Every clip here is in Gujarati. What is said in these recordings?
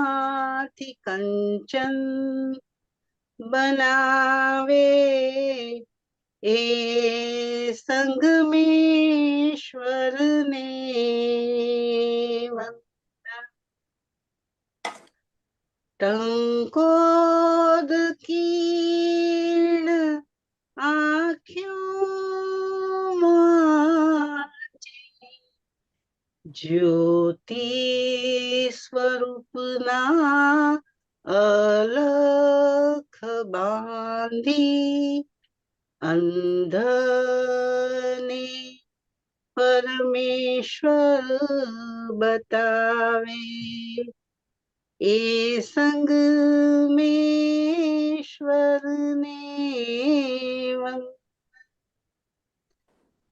કથિરમાંથી કંચન બનાવે એ સંગમેશ્વરને વંદના. ટંકોદ કીર્ણ આંખ્યોમાં જ્યોતિ સ્વરૂપના અલખ બાંધી અંધને પરમેશ્વર બતાવે એ સંગમેશ્વરને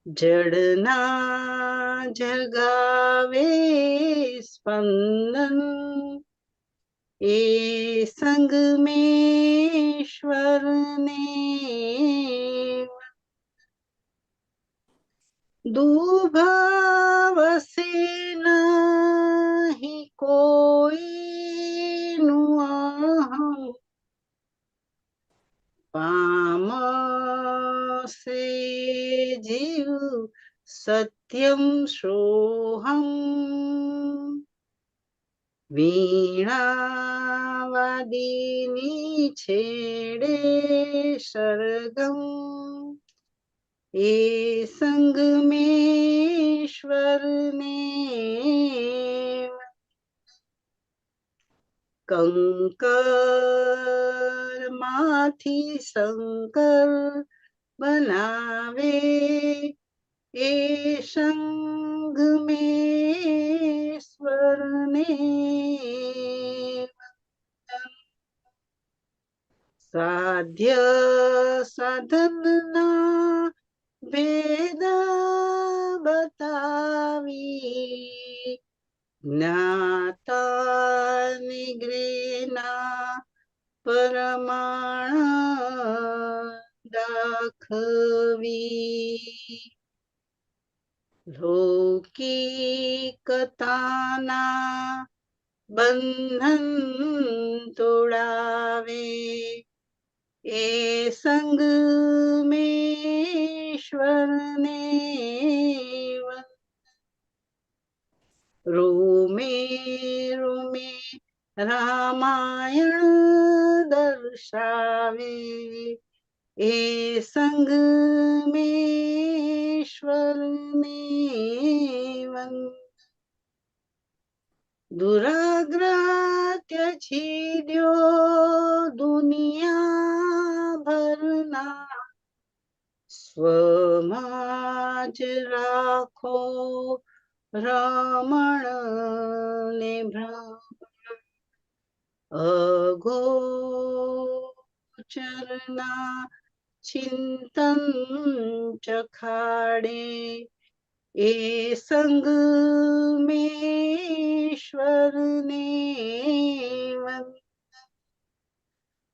જડના જગાવે સ્પંદન એ સંગમેશ્વરને દુભાવસે નહીં કોઈનું અહં પામસે જીવ સત્યમ સોહમ વીણાવાદીની છેડે સરગમ એ સંગમેશ્વરને કંકર માંથી શંકર બનાવે એ સંગમેશ્વરને સાધ્ય સાધનના ભેદ બતાવી જ્ઞાતા નિગ્રહના પરમાણ દાખવી લૌકિકતાના બંધન તોડાવે એ સંગમેશ્વરને રોમે રોમે રામાયણ દર્શાવે એ સંગમેશ્વરને દુરાગ્રહ છીડ્યો દુનિયા ભરના સ્વમાં જ રાખો રમણ ને ભ્રમ અગોચરના ચિંતન ચખાડે એ સંગમેશ્વરને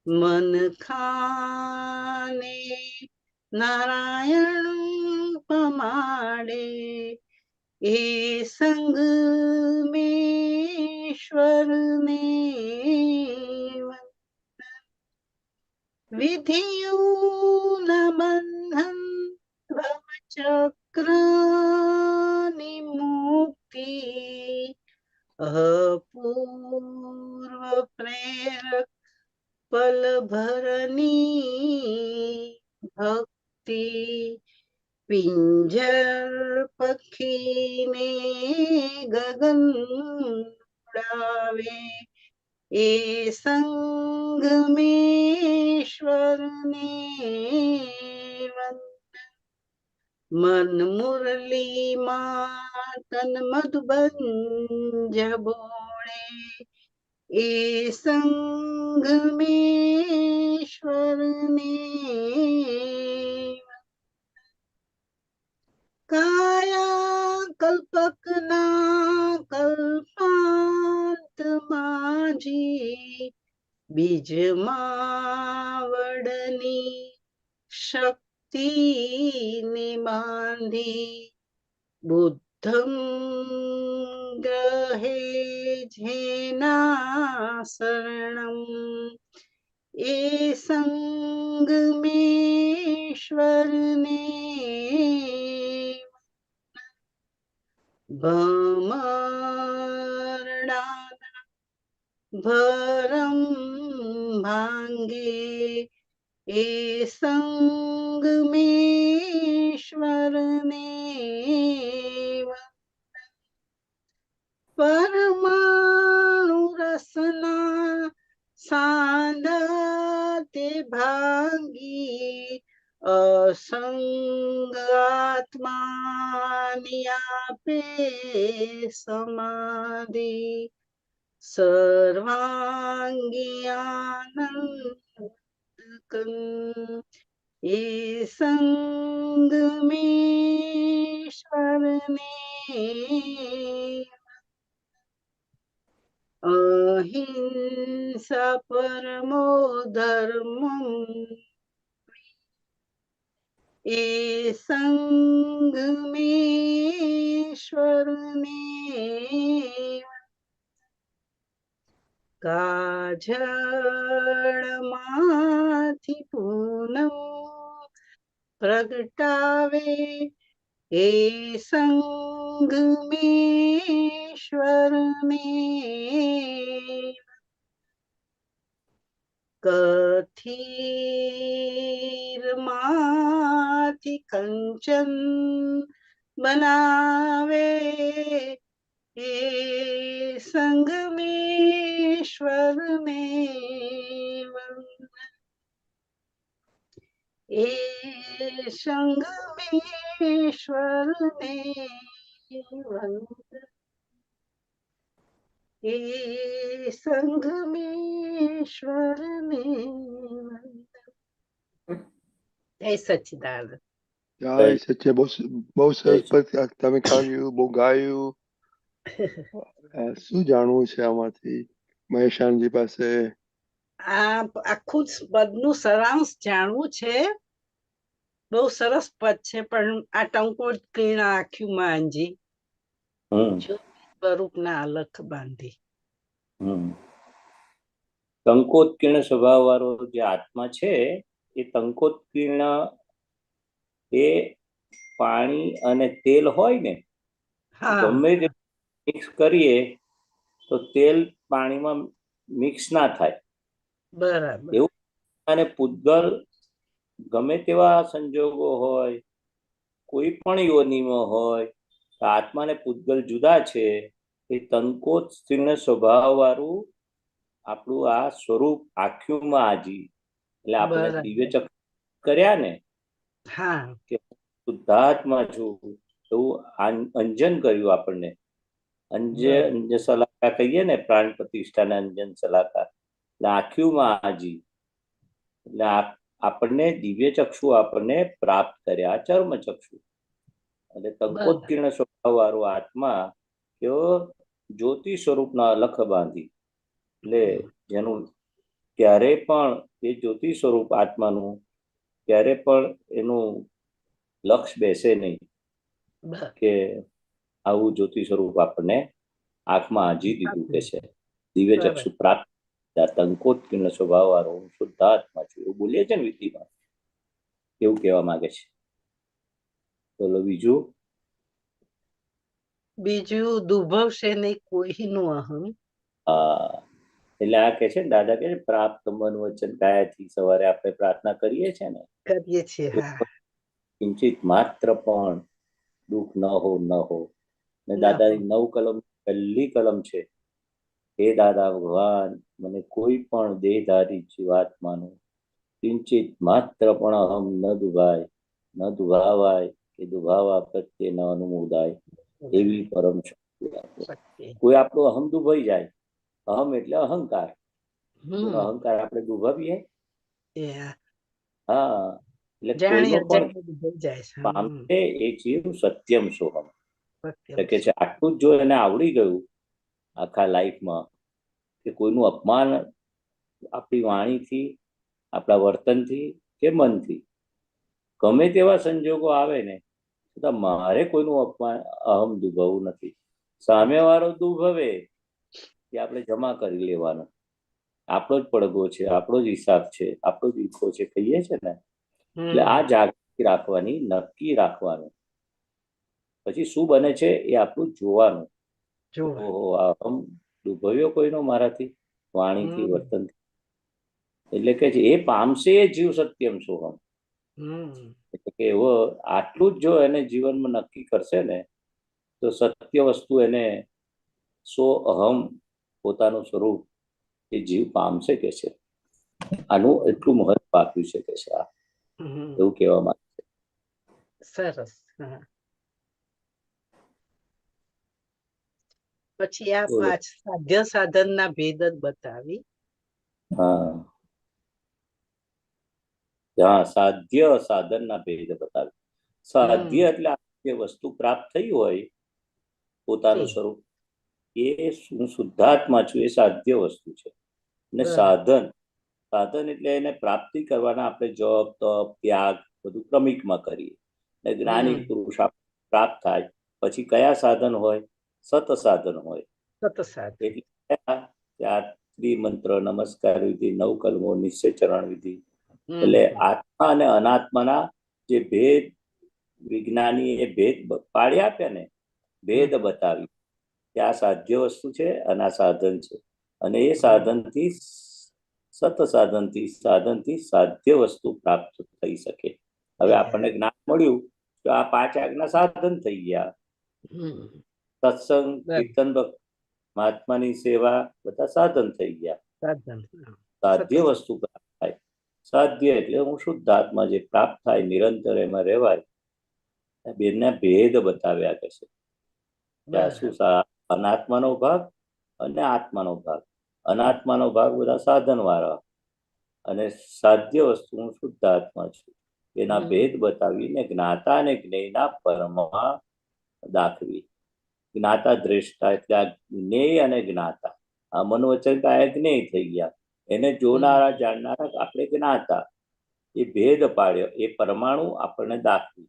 મન ખાને નારાયણ પમાડે એ સંગમેશ્વરને વિધિયું બંધન ભવચક્રની મુક્તિ અપૂર્વ પ્રેરક પલભરની ભક્તિ પિંજર પખીને ગગન ઉડાવે એ સંગમેશ્વરને મન મુરલીમાં તન મધુબંજ બોળે એ સંગમેશ્વરને કાયા કલ્પકના કલ્પાંત માજી બીજમાં વડની શક્તિ ને બાંધી બુદ્ધમ ગ્રહે જેના શરણમ એ સંગમેશ્વરને ભમરડાના ભરમ ભાંગે એ સંગમેશ્વરને પરમાણુ રસના સાંદા તે ભાંગી અસંગ આત્માની આપે સમાધિ સર્વાંગી આનંદ એ સંગમેશ્વરને અહિંસા પરમો ધર્મ એ સંગમેશ્વરને કાજળમાંથી પૂનમ પ્રગટાવે એ સંગમેશ્વરને કથીરમાંથી કંચન બનાવે એ સંગમેશ્વરને એ સંગમેશ્વરને એ સંગમેશ્વરને જય સચ્ચિદાનંદ. જય સચ્ચે. બહુ સરસ તમે કાઢ્યું, બહુ ગાયું. શું જાણવું છે આમાંથી મહેશાનજી પાસે? આ આખું પદનું સારાંશ જાણવું છે. બહુ સરસ પદ છે, પણ આ ટંકોટ કિરણા આખ્યું માનજી સ્વરૂપના અલખ બાંધી. ટંકોત્કીર્ણ સ્વભાવ વાળો જે આત્મા છે એ ટંકોત્કીર્ણ એ પાણી અને તેલ હોય ને, ગમે તે મિક્સ કરીએ તો તેલ પાણીમાં મિક્સ ના થાય. બરાબર. એવું અને પૂતગલ ગમે તેવા સંજોગો હોય, કોઈ પણ યોનિમાં હોય, આત્મા ને પૂતગલ જુદા છે. એ ટંકોત્કીર્ણ સ્વભાવ વાળું આપણું આ સ્વરૂપ આખ્યુંમાં આજી, એટલે આપણે દિવ્ય ચક્ષુ કર્યા ને કે શુદ્ધાત્મા છું એવું અંજન કર્યું આપણને. અંજન સલાકા કહીએ ને, પ્રાણ પ્રતિષ્ઠાને અંજન સલાકા, એટલે આખ્યુંમાં આજી, એટલે આપણને દિવ્ય ચક્ષુ આપણને પ્રાપ્ત કર્યા, ચર્મ ચક્ષુ. એટલે ટંકોત્કીર્ણ સ્વભાવ વાળો આત્મા કેવો જ્યોતિ સ્વરૂપના અલખ બાંધી, એટલે જેનું ક્યારે પણ એ જ્યોતિ સ્વરૂપ આત્માનું ક્યારે પણ એનું લક્ષ બેસે નહીં કે આવું જ્યોતિ સ્વરૂપ આપણને આંખમાં આજી દીધું કે છે દિવ્ય ચક્ષુ પ્રાપ્ત. ટંકોત્કીર્ણ સ્વભાવ વાળો હું શુદ્ધાત્મા છું એવું બોલીએ છે ને વિધિમાં, એવું કહેવા માંગે છે. બોલો બીજું. બીજું દુર્ભવશે નહીં કોઈનું અહમ. એટલે આ કે છે ને, દાદા કે પ્રાપ્ત મન વચન કાયાથી સવારે આપણે પ્રાર્થના કરીએ છીએ ને, કરીએ છીએ. કિંચિત માત્ર પણ દુઃખ ન હો. ને દાદાની 9 કલમ પહેલી કલમ છે, હે દાદા ભગવાન, મને કોઈ પણ દેહધારી જીવાત્માનું કિંચિત માત્ર પણ અહમ ન દુભાવાય કે દુભાવા પ્રત્યે ન અનુમોદાય એવી પરમ શક્તિ. કોઈ આપણો અહમ દુભાઈ જાય, અહમ એટલે અહંકાર, અહંકાર આપણે દુભાવીએ. એટલે કોઈનો પણ પામે એ જીવ સત્યમ સોહમ. એટલે કે છે આટલું જ જો એને આવડી ગયું આખા લાઈફમાં કે કોઈનું અપમાન આપણી વાણીથી, આપણા વર્તનથી કે મનથી, ગમે તેવા સંજોગો આવે ને, છતાં મારે કોઈનું અપમાન અહમ દુભાવવું નથી. સામેવાળો દુભવે કે આપણે જમા કરી લેવાનો, આપણો જ પડઘો છે, આપણો જ હિસાબ છે, આપણો જ ઈખો છે કહીએ છે ને. એટલે આ જાગૃતિ રાખવાની, નક્કી રાખવાનું. પછી શું બને છે એ આપણું જોવાનું. ઓહો અહમ દુભવ્યો કોઈનો મારાથી, વાણીથી, વર્તનથી. એટલે કે એ પામશે એ જીવ સત્યમ સોહમ. એટલે કે એવો આટલું જ જો એને જીવનમાં નક્કી કરશે ને તો સત્ય વસ્તુ એને સો અહમ પોતાનું સ્વરૂપ એ જીવ પામશે કે છે. આનું એટલું મહત્વ આપ્યું છે કે છે આ, એવું કહેવામાં આવે છે. સરસ. પછી આ બોલો. 5 સાધ્ય સાધનના ભેદ જ બતાવી. હા, સાધ્ય સાધનના ભેદ બતાવે. સાધ્ય એટલે જે વસ્તુ પ્રાપ્ત થઈ હોય પોતાનું સ્વરૂપ, એ હું શુદ્ધાત્મા છું, એ સાધ્ય વસ્તુ છે. અને સાધન, સાધન એટલે એને પ્રાપ્તિ કરવાના આપણે જપ તપ ત્યાગ બધું ક્રમિકમાં કરીએ. જ્ઞાની પુરુષ પ્રાપ્ત થાય પછી કયા સાધન હોય? સત સાધન હોય. એટલે ત્રિમંત્ર, નમસ્કાર વિધિ, નવકલ્મો, નિશ્ચય ચરણ વિધિ. એટલે આત્મા અને અનાત્માના જે ભેદ વિજ્ઞાની એ ભેદ પાડી આપે ને, ભેદ બતાવી કે આ સાધ્ય વસ્તુ છે અને આ સાધન છે. અને એ સાધનથી સત સાધનથી સાધ્ય વસ્તુ પ્રાપ્ત થઈ શકે. હવે આપણને જ્ઞાન મળ્યું તો આ 5 આજ્ઞા સાધન થઈ ગયા. સત્સંગ, કીર્તન, મહાત્માની સેવા બધા સાધન થઈ ગયા. સાધ્ય વસ્તુ પ્રાપ્ત થાય. સાધ્ય એટલે હું શુદ્ધ આત્મા જે પ્રાપ્ત થાય, નિરંતર એમાં રહેવાય. બેના ભેદ બતાવ્યા કે છે. શું અનાત્માનો ભાગ અને આત્માનો ભાગ. અનાત્માનો ભાગ બધા સાધન વાળા અને સાધ્ય વસ્તુ હું શુદ્ધ આત્મા છું. એના ભેદ બતાવીને જ્ઞાતા અને જ્ઞેયના પરમાં દાખવી. જ્ઞાતા દ્રષ્ટા એટલે આ જ્ઞેય અને જ્ઞાતા, આ મન વચન કાયા જ્ઞેય થઈ ગયા. એને જોનારા જાણનારા આપણે જ્ઞાતા. એ ભેદ પાડ્યો, એ પરમાણુ આપણને દાખવી.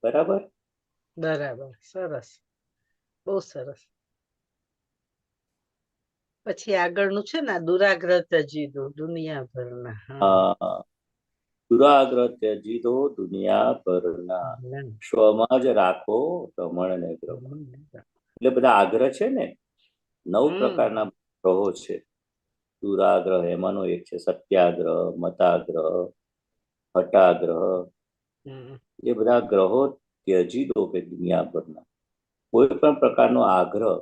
બરાબર. સરસ, બહુ સરસ. પછી આગળનું છે ને દુરાગ્રહ ત્યજી દો દુનિયાભરના. દુરાગ્રહ ત્યજી દો દુનિયાભરના, સ્વમાં જ રાખો રમણ ને ભ્રમણ. એટલે બધા આગ્રહ છે ને, 9 પ્રકારના ગ્રહો છે. દુરાગ્રહ એમાંનો એક છે સત્યાગ્રહ, મતાગ્રહ, હટાગ્રહ. એ બધા ગ્રહો ત્યજી દો કે દુનિયાભરના. કોઈ પણ પ્રકારનો આગ્રહ,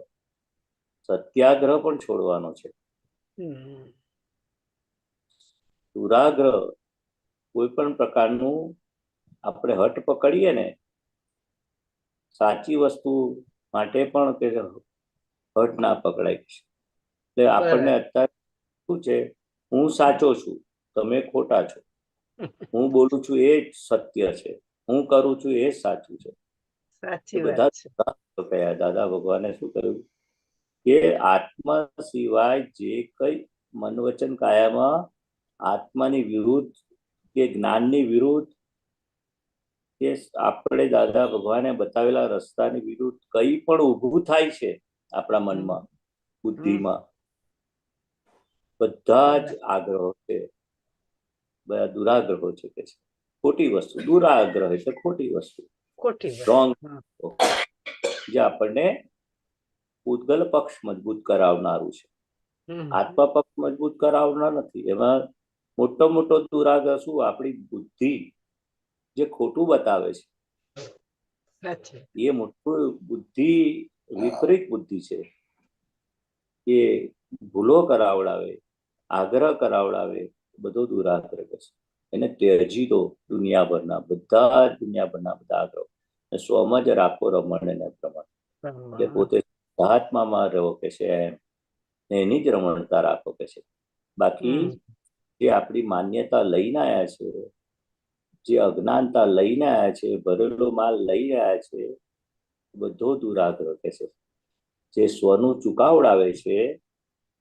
સત્યાગ્રહ પણ છોડવાનો છે. દુરાગ્રહ કોઈ પણ પ્રકારનું આપણે હટ પકડીએ ને, સાચી વસ્તુ માટે પણ કે હટ ના પકડાય છે. એટલે આપણને અત્યારે શું છે, હું સાચો છું, તમે ખોટા છો. હું બોલું છું એ જ સત્ય છે, હું કરું છું એ જ સાચું છે. બધા કયા દાદા ભગવાને શું કહ્યું કે આત્મા સિવાય જે કઈ મન વચન કાયામાં આત્માની વિરુદ્ધ કે જ્ઞાનની વિરુદ્ધ કે આપણે દાદા ભગવાને બતાવેલા રસ્તાની વિરુદ્ધ કઈ પણ ઊભું થાય છે આપણા મનમાં, બુદ્ધિમાં, બધા જ આગ્રહો છે, બધા દુરાગ્રહો છે કે છે. ખોટી વસ્તુ, દુરાગ્રહ એટલે ખોટી વસ્તુ, રોંગ, જે આપણને પૂતગલ પક્ષ મજબૂત કરાવનારું છે. આત્મા પક્ષ મજબૂત કરાવનાર નથી. એમાં મોટો મોટો દુરાગ્રહ શું, આપણી બુદ્ધિ જે ખોટું બતાવે છે, એ મોટું બુદ્ધિ વિપરીત બુદ્ધિ છે. એ ભૂલો કરાવડાવે, આગ્રહ કરાવડાવે, બધો દુરાગ્રહ છે. એને ત્યજી દો દુનિયાભરના બધા આગ્રહ. સ્વમાં જ રાખો રમણ ને પ્રમાણ. એટલે પોતે આત્મામાં રહો કે છે, એની જ રમણતા રાખો કે છે. બાકી જે આપણી માન્યતા લઈને આવ્યા છે, જે અજ્ઞાનતા લઈને આવ્યા છે, ભરેલો માલ લઈ રહ્યા છે, બધો દુરાગ્રહ કે છે. જે સ્વનું ચુકાવડાવે છે,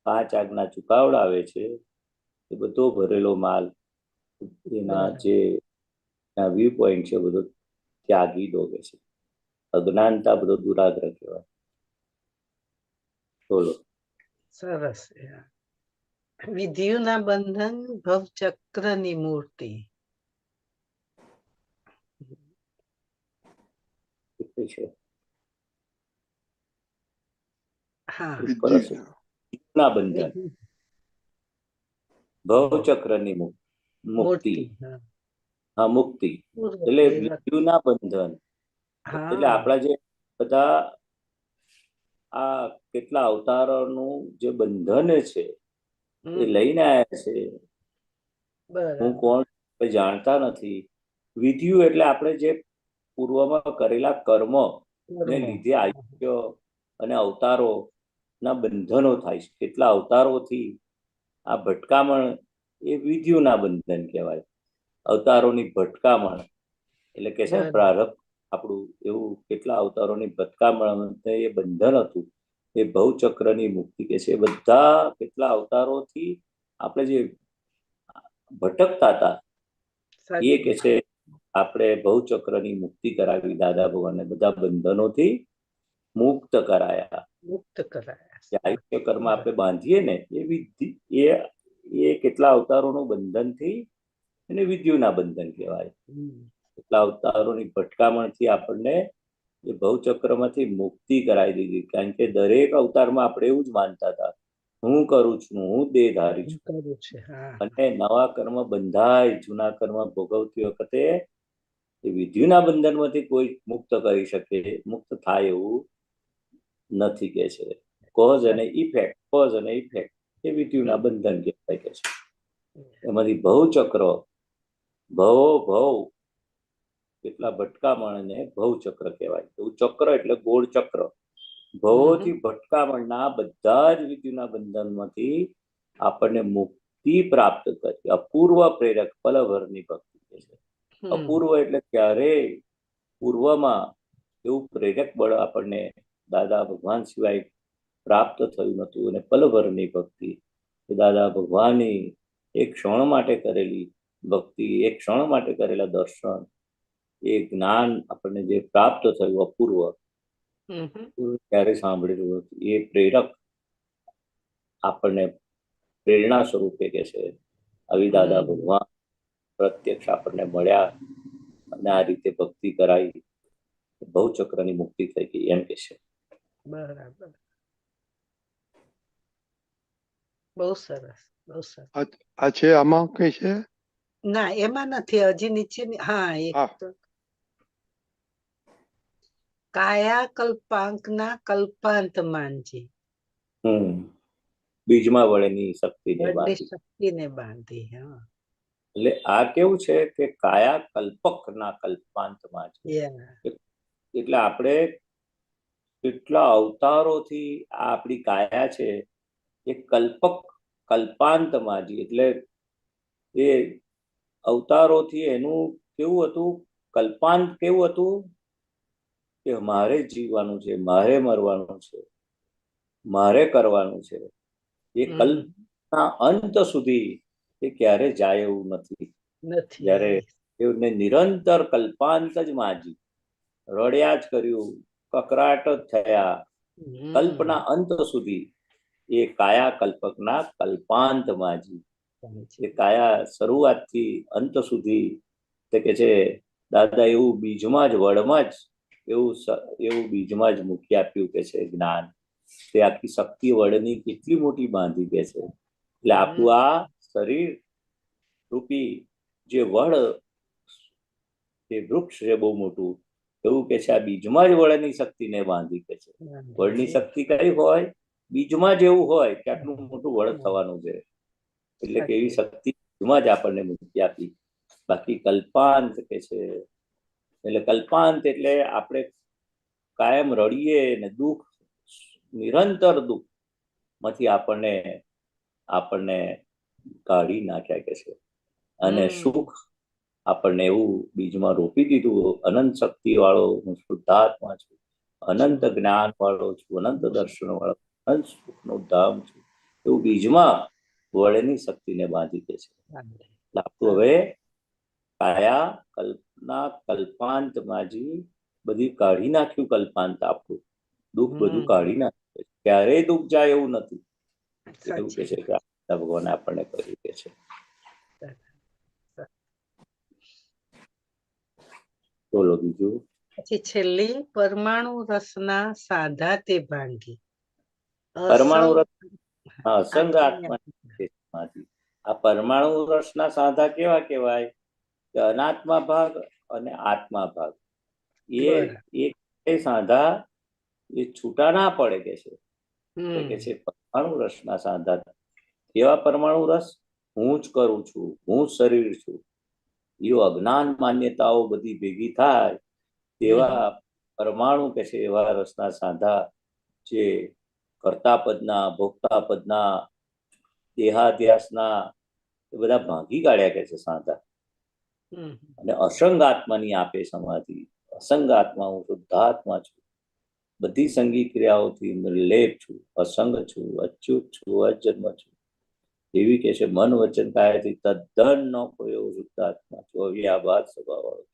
5 આજ્ઞા ચુકાવડાવે છે, એ બધો ભરેલો માલ, એના જે વ્યૂ પોઈન્ટ છે બધો ત્યાગી દો કે છે. અજ્ઞાનતા બધો દુરાગ્રહ કહેવાય. બોલો. સરસ. વિધિઓના બંધન ભવચક્રની મૂર્તિ. કેટલી છે? હા, ઉપર હશે. ના બંધન ભવચક્રની મુક્તિ. મૂર્તિ. હા, હા, મુક્તિ પૂર્વ એટલે પ્રેરક. વિધિના બંધન. એટલે હા, આપણા જે બધા આ કેટલા અવતારોનું જે બંધન છે એ લઈને આવ્યા છે. હું બરાબર. કોણ એ જાણતા નથી. વિધિઓ એટલે આપણે જે પૂર્વમાં કરેલા કર્મ ને કર્મ. લીધે આયુષ્ય અને અવતારો ના બંધનો થાય છે. કેટલા અવતારોથી આ ભટકામણ એ વિધિઓના બંધન કહેવાય. અવતારોની ભટકામણ એટલે કે છે ને બરાબર. પ્રારબ્ધ આપણું એવું કેટલા અવતારોની ભટકામણ એ બંધન હતું. એ ભવચક્રની મુક્તિ કે છે. બધા કેટલા અવતારોથી આપણે જે ભટકતા હતા એ સાચી કે છે આપણે ભવચક્રની મુક્તિ કરાવી દાદા ભગવાનને બધા બંધનોથી મુક્ત કરાયા. મુક્ત કરાયા. જે આયુષ્ય કર્મ આપણે બાંધીએ ને એ વિધિ એ કેટલા અવતારોનું બંધનથી એને વિધિઓના બંધન કહેવાય. કેટલા અવતારોની ભટકામણથી આપણને એ ભવચક્રમાંથી મુક્તિ કરાવી દીધી. કારણ કે દરેક અવતારમાં આપણે એવું જ માનતા હતા હું કરું છું, હું દેહધારી છું. કરું છે. હા, અને નવા કર્મ બંધાય જૂના કર્મ ભોગવતી વખતે એ વિધિના બંધનમાંથી કોઈ મુક્ત કરી શકે, મુક્ત થાય એવું નથી કે છે. કોઝ અને ઇફેક્ટ, કોઝ અને ઇફેક્ટ એ વિધિના બંધન કહેવાય કે છે. એમાંથી ભવચક્ર ભવો ભવ કેટલા ભટકામણને ભવચક્ર કહેવાય. એવું ચક્ર એટલે ગોળ ચક્ર. ભવોથી ભટકામણના બધા જ વિધિના બંધનમાંથી આપણને મુક્તિ પ્રાપ્ત કરી. અપૂર્વ પ્રેરક પલભરની ભક્તિ કે છે. અપૂર્વ એટલે ક્યારે પૂર્વમાં એવું પ્રેરક બળ આપણને દાદા ભગવાન સિવાય પ્રાપ્ત થયું નતું. અને પલભરની ભક્તિ એ દાદા ભગવાનની એક ક્ષણ માટે કરેલી ભક્તિ, એક ક્ષણ માટે કરેલા દર્શન, એ જ્ઞાન આપણને જે પ્રાપ્ત થયું અપૂર્વ ક્યારે સાંભળેલું હતું. એ પ્રેરક આપણને પ્રેરણા સ્વરૂપે કે છે આવી દાદા ભગવાન પ્રત્યક્ષ આપણને મળ્યા અને આ રીતે ભક્તિ કરાવી ભવચક્રની મુક્તિ થઈ ગઈ એમ કે છે. બરાબર. બહુ સરસ, બહુ સરસ. આ છે આમાં કઈ છે? ના, એમાં નથી. હજી નીચે. હા, એક તો કાયા કલ્પાંકના કલ્પાંત માનજી. બીજમાં વળેની શક્તિને વડની બાંધી. શક્તિને બાંધી. હા, એટલે આ કેવું છે કે કાયા કલ્પકના કલ્પાંતમાં છે. એટલે આપણે કેટલા અવતારોથી આ આપણી કાયા છે એ કલ્પક કલ્પાંતમાં જી એટલે એ અવતારોથી એનું કેવું હતું, કલ્પાંત કેવું હતું કે મારે જીવવાનું છે, મારે મરવાનું છે, મારે કરવાનું છે. એ કલ્પના અંત સુધી એ ક્યારે જાય એવું નથી. જ્યારે એમને નિરંતર કલ્પાંત જ માજી, રડ્યા જ કર્યું, કકરાટ જ થયા, કલ્પના અંત સુધી એ કાયા કલ્પકના કલ્પાંત માજી. એ કાયા શરૂઆતથી અંત સુધી તે કે છે દાદા એવું બીજમાં જ વડમાં જ એવું બીજમાં જ મૂકી આપ્યું કે છે જ્ઞાન. તે આખી શક્તિ વડની કેટલી મોટી બાંધી કે છે. એટલે આપણું આ શરીર રૂપી જે વડ એ વૃક્ષ છે બહુ મોટું, એવું કે છે આ બીજમાં જ વડની શક્તિને બાંધી કે છે. વડની શક્તિ કઈ હોય? બીજમાં જ એવું હોય કે આટલું મોટું વડ થવાનું છે. એટલે કે એવી શક્તિ બીજમાં જ આપણને મૂકી આપી. બાકી કલ્પાંત કે છે એટલે કલ્પાંત એટલે આપણે કાયમ રડીએ ને દુઃખ, નિરંતર દુઃખ માંથી આપણને કાઢી નાખ્યા કે છે. અને સુખ આપણને એવું બીજમાં રોપી દીધું. અનંત શક્તિ વાળો હું શુદ્ધાત્મા છું, અનંત જ્ઞાન વાળો છું, અનંત દર્શન વાળો, અનંત સુખનો ધામ છું, એવું બીજમાં વડની શક્તિને બાંધી દે છે. આપણું હવે કાયા કલ્પના કલ્પાંત માજી બધી કાઢી નાખ્યું. કલ્પાંત આપણું દુઃખ બધું કાઢી નાખ્યું. ક્યારેય દુઃખ જાય એવું નથી. એવું કે સાચી છે કે ભગવાન આપણને કહ્યું કે છે. બોલો બીજું. પછી છેલ્લી પરમાણુ રસના સાધા તે ભાંગી પરમાણુ અસંગ રસ અસંગ આત્મા છે સમાધિ. આ પરમાણુ રસના સાધા કેવા કહેવાય? કે અનાત્મા ભાગ અને આત્મા ભાગ એ સાંધા એ છૂટા ના પડે કે છે. કે છે પરમાણુ રસના સાંધા. કેવા પરમાણુ રસ? હું જ કરું છું, હું જ શરીર છું. એવો અજ્ઞાન માન્યતાઓ બધી ભેગી થાય તેવા પરમાણુ કે છે એવા રસના સાંધા જે કર્તા પદના, ભોગતા પદના, દેહાધ્યાસના એ બધા ભાંગી કાઢ્યા કે છે સાંધા. અને અસંગ આત્માની આપે સમાધિ. અસંગ આત્મા, હું શુદ્ધાત્મા છું. બધી સંગી ક્રિયાઓથી નિર્લેપ છું, અસંગ છું, અચ્યુત છું, અજન્મ છું. એવી કે છે મન વચન કાયાથી તદ્દન ન કોઈ એવું શુદ્ધાત્મા છું, અવ્યાભાત સ્વભાવવાળો.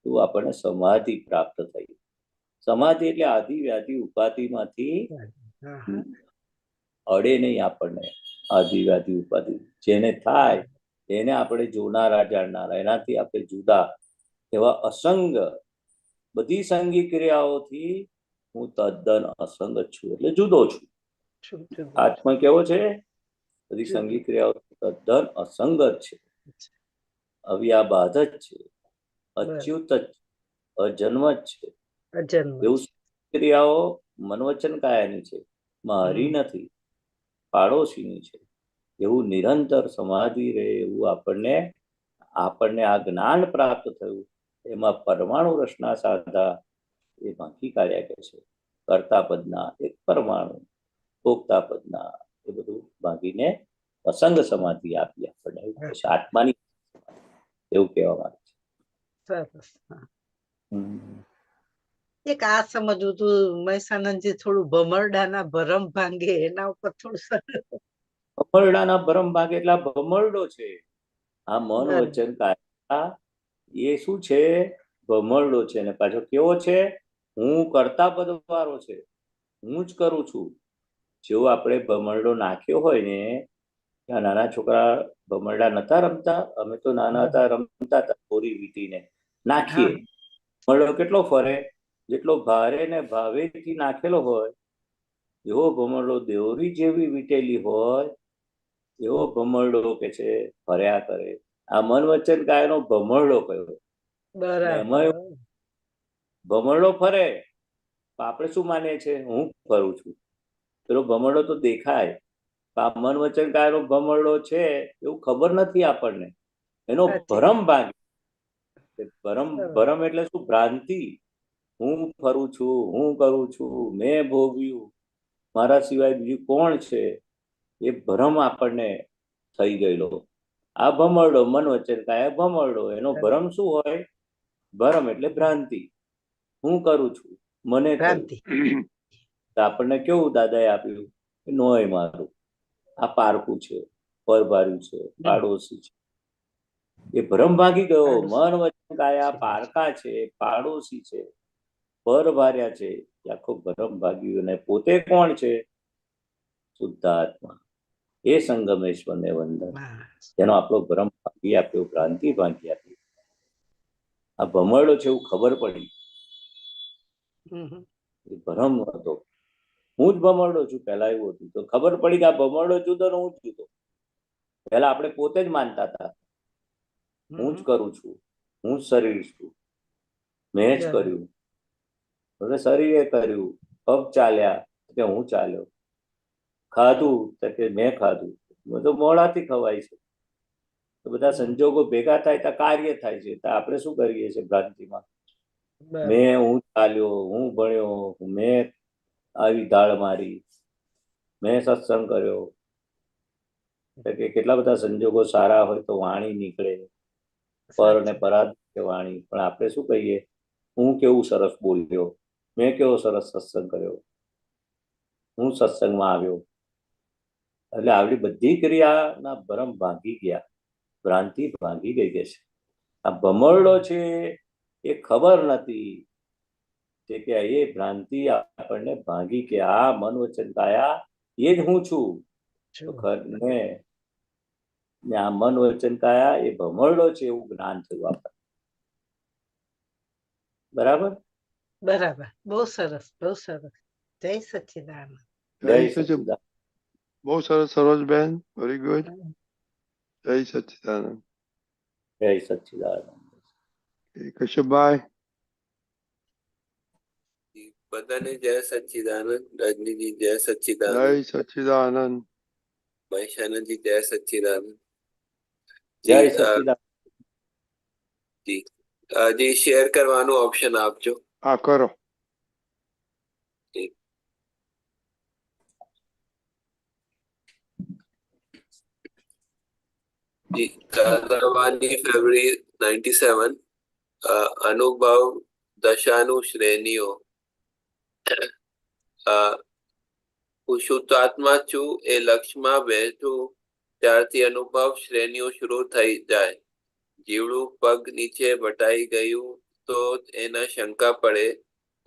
તો આપણને સમાધિ પ્રાપ્ત થઈ. સમાધિ એટલે આદિ વ્યાધિ ઉપાધિમાંથી અડે નહીં આપણને. આદિ વ્યાધિ ઉપાધિ જેને થાય એને આપણે જોનારા જાણનારા, એનાથી આપણે જુદા એવા અસંગ બધી સંગી ક્રિયાઓથી હું તદ્દન અસંગ છું, એટલે જુદો છું. આત્મા કેવો છે? બધી સંગી ક્રિયાઓ તદ્દન અસંગ છે, અવ્યાબાધ જ છે, અચ્યુત જ, અજન્મ જ છે. એવું ક્રિયાઓ મનવચન કાયાની છે, મારી નથી, પાડોશીની છે. એવું નિરંતર સમાધિ રહે એવું આપણને આ જ્ઞાન પ્રાપ્ત થયું. એમાં પરમાણુ રસના સાધા એ ભાંગી કાઢ્યા કે છે. કર્તા પદના એક પરમાણુ, ભોગતા પદના એ બધું ભાંગીને અસંગ સમાધિ આપી આપણને. આત્માની એવું કહેવા માંગે છે. સરસ. એક આ સમજવું હતું મહેસાનંદજી, થોડું ભમરડાના ભરમ ભાંગે એના ઉપર થોડું. ભમરડાના ભરમ ભાંગે એટલે ભમરડો છે. આ મન વચન કાયા એ શું છે? ભમરડો છે. અને પાછો કેવો છે? હું કરતા પદ વાળો છે, હું જ કરું છું. જેવો આપણે ભમરડો નાખ્યો હોય ને, ત્યાં નાના છોકરા ભમરડા નતા રમતા, અમે તો નાના હતા રમતા હતા, કોરી વીટીને નાખીએ. ભમરડો કેટલો ફરે? જેટલો ભારે ને ભાવેથી નાખેલો હોય એવો ભમરડો દેવરી જેવી વીટેલી હોય એવો ભમરડો કે છે ફર્યા કરે. આ મન વચન કાયાનો ભમરડો કયો? એમાં ભમરડો ફરે, આપણે શું માનીએ છીએ? હું ફરું છું. પેલો ભમરડો તો દેખાય, આ મન વચન કાયાનો ભમરડો છે એવું ખબર નથી આપણને. એનો ભરમ ભાંગે. ભરમ એટલે શું? ભ્રાંતિ. હું ફરું છું, હું કરું છું, મેં ભોગવ્યું, મારા સિવાય બીજું કોણ છે? એ ભરમ આપણને થઈ ગયેલો. આ ભમરડો, મન વચન કાયા ભમરડો. એનો ભરમ શું હોય? ભરમ એટલે ભ્રાંતિ. હું કરું છું, મને આપણને કેવું દાદાએ આપ્યું? નોય મારું, આ પારકું છે, પરભાર્યું છે, પાડોશી છે. એ ભ્રમ ભાગી ગયો. મન વચન કાયા પારકા છે, પાડોશી છે, પરભાર્યા છે. આખો ભ્રમ ભાગ્યું. અને પોતે કોણ છે? શુદ્ધાત્મા. એ સંગમેશ્વરને વંદન, જેનો આપણો ભ્રમ ભાગી આપ્યો, ભ્રાંતિ ભાગી આપી. આ ભમરડો છે એવું ખબર પડી. ભ્રમ હતો. હું જ ભમરડો છું પહેલા એવું હતું. તો ખબર પડી કે આ ભમરડો જુદો ને હું જ જુદો. પહેલા આપણે પોતે જ માનતા હતા હું જ કરું છું, હું જ શરીર છું, મેં જ કર્યું. હવે શરીરે કર્યું. પગ ચાલ્યા કે હું ચાલ્યો. ખાધું તો કે મેં ખાધું. બધું મોડાથી ખવાય છે. તો બધા સંજોગો ભેગા થાય તો કાર્ય થાય છે. તો આપણે શું કરીએ છીએ ભ્રાંતિમાં? હું ચાલ્યો, હું ભણ્યો, મેં આવી દાળ મારી, મેં સત્સંગ કર્યો. કે કેટલા બધા સંજોગો સારા હોય તો વાણી નીકળે, પર અને પરાધ વાણી. પણ આપણે શું કહીએ? હું કેવું સરસ બોલ્યો, મેં કેવો સરસ સત્સંગ કર્યો, હું સત્સંગમાં આવ્યો. એટલે આવડી બધી ક્રિયાના ભરમ ભાંગી ગયા, ભ્રાંતિ ભાંગી ગઈ કે છે. આ ભમરડો છે એ ખબર નથી તે કે એ ભ્રાંતિ આપણને ભાંગી કે આ મન વચન કાયા એ જ હું છું. ને આ મન વચન કાયા એ ભમરડો છે એવું જ્ઞાન થયું આપણે. બરાબર બરાબર, બહુ સરસ, બહુ સરસ. જય સચ્ચિદાનંદ. જય સચ્ચિદાનંદ. બહુ સરસ સરોજબેન, વેરી ગુડ. જય સચ્ચિદાનંદ. જય સચ્ચિદાનંદ. કશ્યપભાઈ. બધાને જય સચ્ચિદાનંદ. રજનીજી જય જય સચ્ચિદાનંદ. સચ્ચિદાનંદ. મહેશાનંદજી જય સચ્ચિદાનંદ. જય જી સચ્ચિદાનંદ. જી શેર કરવાનું ઓપ્શન આપજો. હા, કરો. જી દાદાવાની ફેબ્રુઆરી 97 અનુભવ દશાનું શ્રેણીઓ. હું શુદ્ધ આત્મા છું એ લક્ષમાં બેઠું ત્યારથી અનુભવ શ્રેણીઓ શરૂ થઈ જાય. જીવડું પગ નીચે વટાઈ ગયું તો એના શંકા પડે.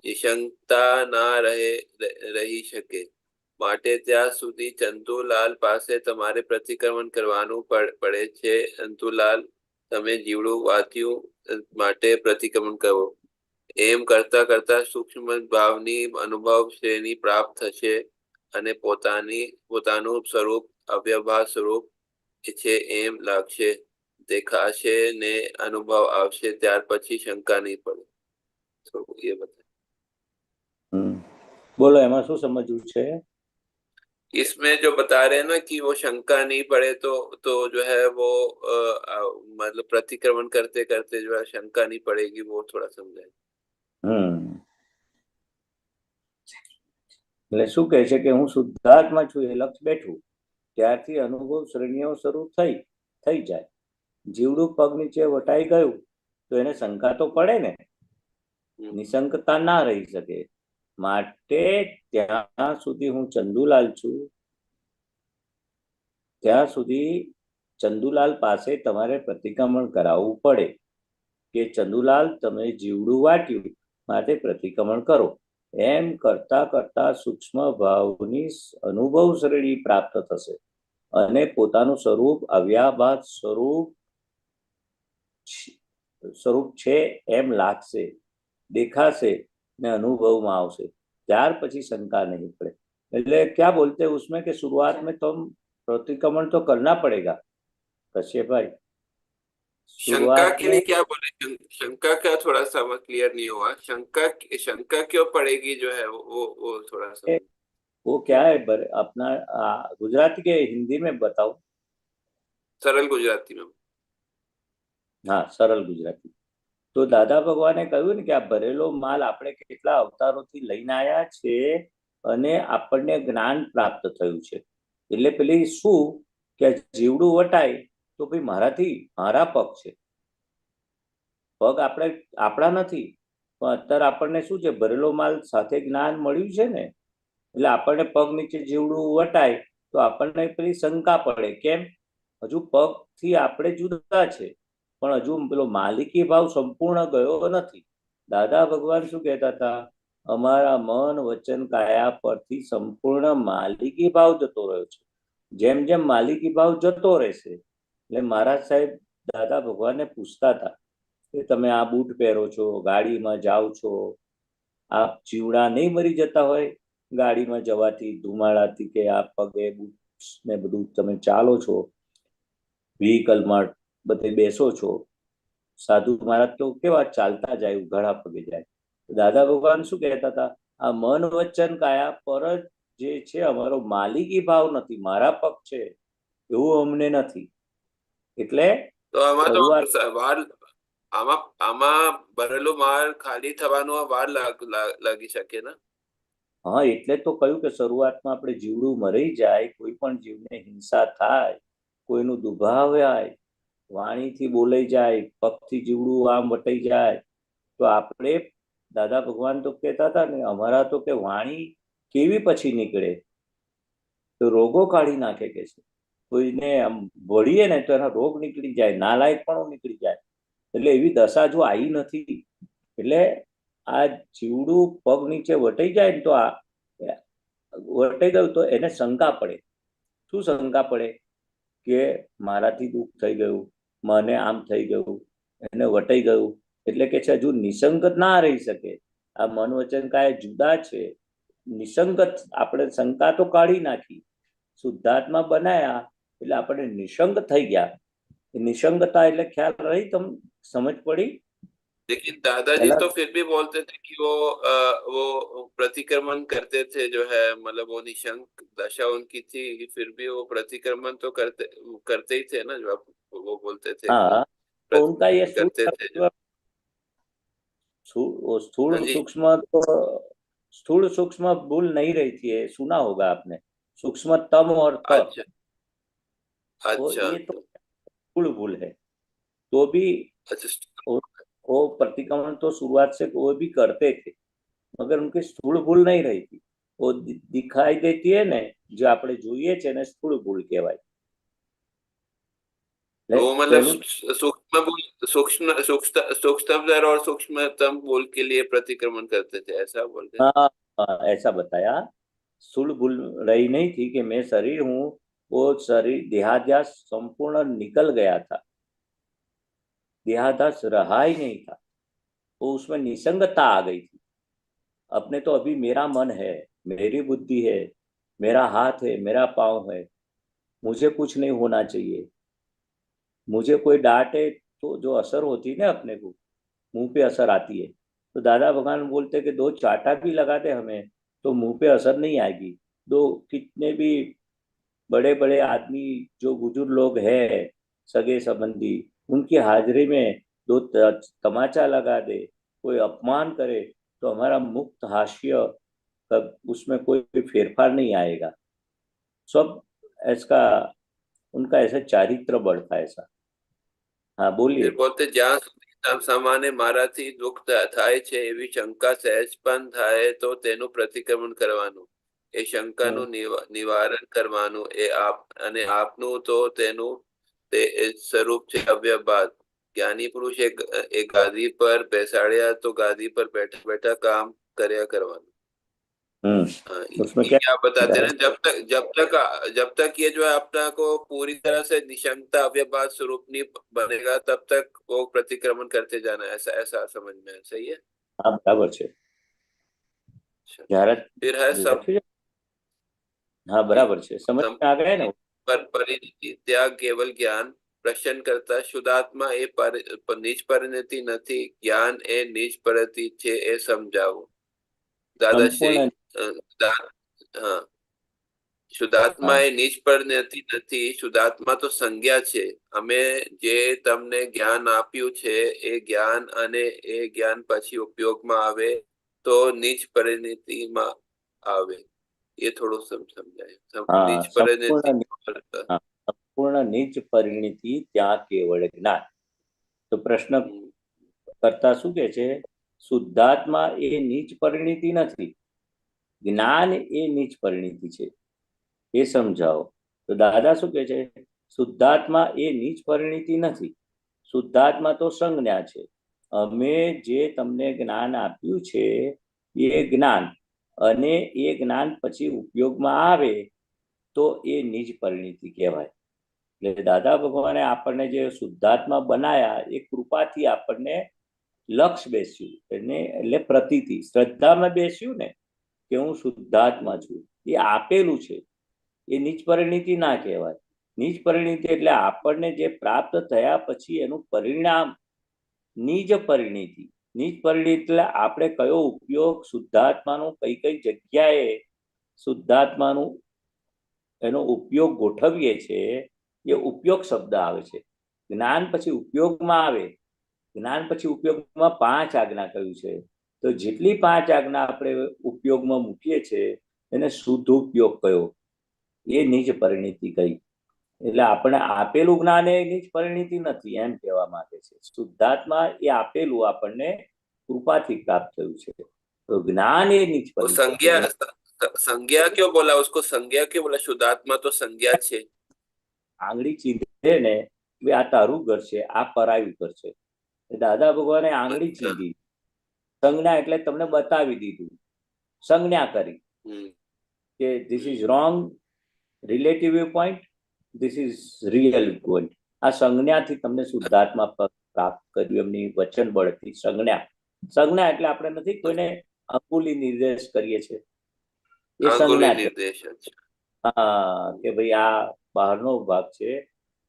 એ શંકા ના રહી શકે માટે ત્યાં સુધી ચંદુલાલ પાસે તમારે પ્રતિક્રમણ કરવાનું પડે છે. ચંદુલાલ, તમે જીવડું વાંચ્યું માટે પ્રતિક્રમણ કરો. એમ કરતા કરતા સૂક્ષ્મ ભાવની અનુભવ શ્રેણી પ્રાપ્ત થશે અને પોતાનું સ્વરૂપ અવ્યવહાર સ્વરૂપ છે એમ લાગશે, દેખાશે ને અનુભવ આવશે. ત્યાર પછી શંકા નહીં પડે. એ બધા બોલો, એમાં શું સમજવું છે? इसमें जो बता रहे हैं ना कि वो शंका नहीं पड़े तो जो है वो मतलब प्रतिक्रमण करते करते जो है शंका नहीं पड़ेगी, वो थोड़ा समझाए. એટલે શું કહે છે કે હું શુદ્ધાત્મા છું એ લક્ષ બેઠું ત્યારથી અનુભવ શ્રેણીઓ શરૂ થઈ જાય. જીવડું પગ નીચે વટાઈ ગયું તો એને શંકા તો પડે ને, નિશંકતા ના રહી શકે. માટે ત્યાં સુધી હું ચંદુલાલ છું, ત્યાં સુધી ચંદુલાલ પાસે તમારે પ્રતિક્રમણ કરાવવું પડે કે ચંદુલાલ, તમે જીવડું વાટ્યું માટે પ્રતિક્રમણ કરો. એમ કરતા કરતા સૂક્ષ્મ ભાવની અનુભવ શ્રેણી પ્રાપ્ત થશે અને પોતાનું સ્વરૂપ અવ્યાભાસ સ્વરૂપ છે એમ લાગશે, દેખાશે ને અનુભવમાં આવશે. ત્યાર પછી શંકા નહીં પડે. એટલે क्या बोलते हैं उसमें कि शुरुआत में तो प्रतिक्रमण तो करना पड़ेगा. कश्यप भाई, शंका के लिए क्या बोले? शंका का थोड़ा सा क्लियर नहीं हुआ. शंका क्यों पड़ेगी जो है वो थोड़ा सा. वो क्या है अपना गुजराती के हिंदी में बताओ. सरल गुजराती में. हाँ, सरल गुजराती. તો દાદા ભગવાને કહ્યું ને કે આ ભરેલો માલ આપણે કેટલા અવતારોથી લઈને આવ્યા છે અને આપણને જ્ઞાન પ્રાપ્ત થયું છે. એટલે પેલી શું કે જીવડું વટાય તો ભાઈ મારા પગ છે, પગ આપણા નથી, પણ અત્યારે આપણને શું છે, ભરેલો માલ સાથે જ્ઞાન મળ્યું છે ને, એટલે આપણને પગ નીચે જીવડું વટાય તો આપણને પેલી શંકા પડે. કેમ? હજુ પગથી આપણે જુદા છે પણ હજુ પેલો માલિકી ભાવ સંપૂર્ણ ગયો નથી. દાદા ભગવાન શું કહેતા હતા? અમારા મન વચન કાયા પરથી સંપૂર્ણ માલિકી ભાવ જતો રહ્યો છે. જેમ જેમ માલિકી ભાવ જતો રહેશે એટલે મહારાજ સાહેબ દાદા ભગવાનને પૂછતા હતા કે તમે આ બૂટ પહેરો છો, ગાડીમાં જાઓ છો, આ જીવડા નહીં મરી જતા હોય ગાડીમાં જવાથી, ધુમાડાથી, કે આ પગે બૂટ ને બધું તમે ચાલો છો, વ્હીકલમાં બધે બેસો છો. સાધુ મહારાજ તો કેવા ચાલતા જાય, ઉઘાડા પગે જાય. દાદા ભગવાન શું કહેતા હતા? આ મન વચન કાયા પર જે છે અમારો માલિકી ભાવ નથી, મારા પગ છે એવું અમને નથી. એટલે તો આમાં ભરેલો માલ ખાલી થવાનો વાર લાગી શકે ને? હા, એટલે તો કહ્યું કે શરૂઆતમાં આપણે જીવડું મરી જાય, કોઈ પણ જીવને હિંસા થાય, કોઈનું દુભાવાય, વાણીથી બોલાઈ જાય, પગથી જીવડું આમ વટાઈ જાય તો આપણે, દાદા ભગવાન તો કહેતા હતા ને, અમારા તો કે વાણી કેવી પછી નીકળે તો રોગો કાઢી નાખે કે છે. કોઈને આમ વળીએ ને તો એના રોગ નીકળી જાય, નાલાયક પણ નીકળી જાય. એટલે એવી દશા જો આવી નથી. એટલે આ જીવડું પગ નીચે વટાઈ જાય ને તો આ વટાઈ ગયું તો એને શંકા પડે. શું શંકા પડે? કે મારાથી દુઃખ થઈ ગયું, મને આમ થઈ ગયું, એને વટાઈ ગયું. એટલે કે છે હજુ નિસંગત ના રહી શકે. આ મન વચન કાય જુદા છે. નિસંગત આપણે શંકા તો કાઢી નાખી, શુદ્ધાત્મા બનાયા એટલે આપણે નિસંગ થઈ ગયા. निसंगता એટલે ખ્યાल रही? तुम समझ पड़ी? लेकिन दादाजी तो फिर भी बोलते थे कि वो प्रतिक्रमण करते थे, जो है मतलब वो निशंक दशा उनकी थी, फिर भी वो प्रतिक्रमण तो करते ही थे ना, जो आप वो बोलते थे। हाँ, तो उनका ये करते थे स्थूल सूक्ष्म भूल नहीं रही थी, सुना होगा आपने, सूक्ष्मतम और तम। अच्छा, ये तो स्थूल भूल है। तो भी वो प्रतिक्रमण तो शुरुआत से वो भी करते थे, मगर उनकी स्थूल भूल नहीं रही थी। वो दिखाई देती है ने, जो આપણે જોઈએ છે ને, સ્થૂળ ભૂલ કહેવાય। वो मतलब सूक्ष्मतर और सूक्ष्मतम भूल के लिए प्रतिक्रमण करते थे, ऐसा बोलते? हाँ, ऐसा बताया। स्थूल भूल रही नहीं थी कि मैं शरीर हूँ, वो शरीर देहाध्यास संपूर्ण निकल गया था, देहाध्यास रहा ही नहीं था, वो उसमें निसंगता आ गई थी। अपने तो अभी मेरा मन है, मेरी बुद्धि है, मेरा हाथ है, मेरा पाँव है, मुझे कुछ नहीं होना चाहिए। मुझे कोई डांटे तो जो असर होती है ना अपने को, मुंह पे असर आती है। तो दादा भगवान बोलते कि 2 चाटा भी लगा दे हमें तो मुंह पे असर नहीं आएगी। दो कितने भी बड़े बड़े आदमी जो बुजुर्ग लोग हैं, सगे संबंधी, उनकी हाजिरी में 2 तमाचा लगा दे, कोई अपमान करे, तो हमारा मुक्त हास्य उसमें कोई फेरफार नहीं आएगा। सब ऐसा उनका ऐसा चारित्र बढ़ता है ऐसा। हाँ बोलिए। बोलते જ્યાં સુધી સામાન્ય મારાથી દુઃખ થાય છે એવી શંકા સહેજ પણ થાય તો તેનું પ્રતિક્રમણ કરવાનું, એ શંકાનું નિવારણ કરવાનું, એ આપ અને આપનું તો તેનું તે સ્વરૂપ છે અવ્યભાત। જ્ઞાની પુરુષ એક ગાદી પર બેસાડ્યા તો ગાદી પર બેઠા બેઠા કામ કર્યા કરવાનું। उसमें क्या बताते हैं, जब तक ये जो है अपना को पूरी तरह से निशंकता अव्यभात स्वरूप नहीं बनेगा तब तक वो प्रतिक्रमण करते जाना, ऐसा समझ में है? सही है? हाँ बराबर है। फिर है सब, हाँ बराबर है, समझ में आ गया ना। पर परिणति त्याग केवल ज्ञान प्रश्न करता शुद्धात्मा ए निज परिणति નથી, જ્ઞાન એ નિજ પરિણતિ છે એ સમજાવો। દાદાશ્રી हाँ, શુદ્ધાત્મા એ નિજ પરિણતિ નથી, શુદ્ધાત્મા તો સંજ્ઞા છે। અમે જે તમને જ્ઞાન આપ્યું છે એ જ્ઞાન અને એ જ્ઞાન પછી ઉપયોગમાં આવે તો નિજ પરિણતિમાં આવે, ये थोड़ा समझाए। निज परिणति संपूर्ण निज परिणति त्या केवल ज्ञान। तो प्रश्न करता શું કહે છે? શુદ્ધાત્મા એ નિજ પરિણતિ નથી, જ્ઞાન એ નિજ પરિણતિ છે, એ સમજાવો। તો દાદા શું કહે છે? શુદ્ધાત્મા એ નિજ પરિણતિ નથી, શુદ્ધાત્મા તો સંજ્ઞા છે। અમે જે તમને જ્ઞાન આપ્યું છે એ જ્ઞાન અને એ જ્ઞાન પછી ઉપયોગમાં આવે તો એ નિજ પરિણતિ કહેવાય। એટલે દાદા ભગવાને આપણને જે શુદ્ધાત્મા બનાયા એ કૃપાથી આપણને લક્ષ બેસ્યું, એટલે પ્રતીતિ શ્રદ્ધામાં બેસ્યું ને કે હું શુદ્ધાત્મા છું, એ આપેલું છે, એ નિજ પરિણતિ ના કહેવાય। નિજ પરિણતિ એટલે આપણને જે પ્રાપ્ત થયા પછી એનું પરિણામ નિજ પરિણતિ। નિજ પરિણતિ એટલે આપણે કયો ઉપયોગ શુદ્ધાત્માનો કઈ કઈ જગ્યાએ શુદ્ધાત્માનો એનો ઉપયોગ ગોઠવીએ છે, એ ઉપયોગ શબ્દ આવે છે। જ્ઞાન પછી ઉપયોગમાં આવે, જ્ઞાન પછી ઉપયોગમાં 5 આજ્ઞા કહ્યું છે, તો જેટલી 5 આજ્ઞા આપણે ઉપયોગમાં મૂકીએ છીએ એને શુદ્ધ ઉપયોગ કયો, એ નિજ પરિણતિ કહી। એટલે આપણે આપેલું જ્ઞાન એ નિજ પરિણતિ નથી એમ કહેવા માંગે છે। શુદ્ધાત્મા એ આપેલું આપણને કૃપાથી પ્રાપ્ત થયું છે, તો જ્ઞાન એ નિજ પરિણતિ। संज्ञा क्यों बोला उसको? संज्ञा क्यों बोला? शुद्धात्मा तो संज्ञा छे। आंगળી ચીંધે ને આ તારું ઘર છે, આ પરાયું ઘર છે, દાદા ભગવાને આંગળી ચીંધી, સંજ્ઞા એટલે તમને બતાવી દીધું, સંજ્ઞા કરી હમ કે this is wrong relative view point, this is real view point. આ સંજ્ઞાથી તમને શુદ્ધાત્મા પ્રાપ્ત કર્યું, એમની વચન બળથી. સંજ્ઞા એટલે આપણે નથી કોઈને અંગુલી નિર્દેશ કરીએ છીએ, એ આંગુલી સંજ્ઞા છે. નિર્દેશ. હા, કે ભાઈ આ બહારનો ભાગ છે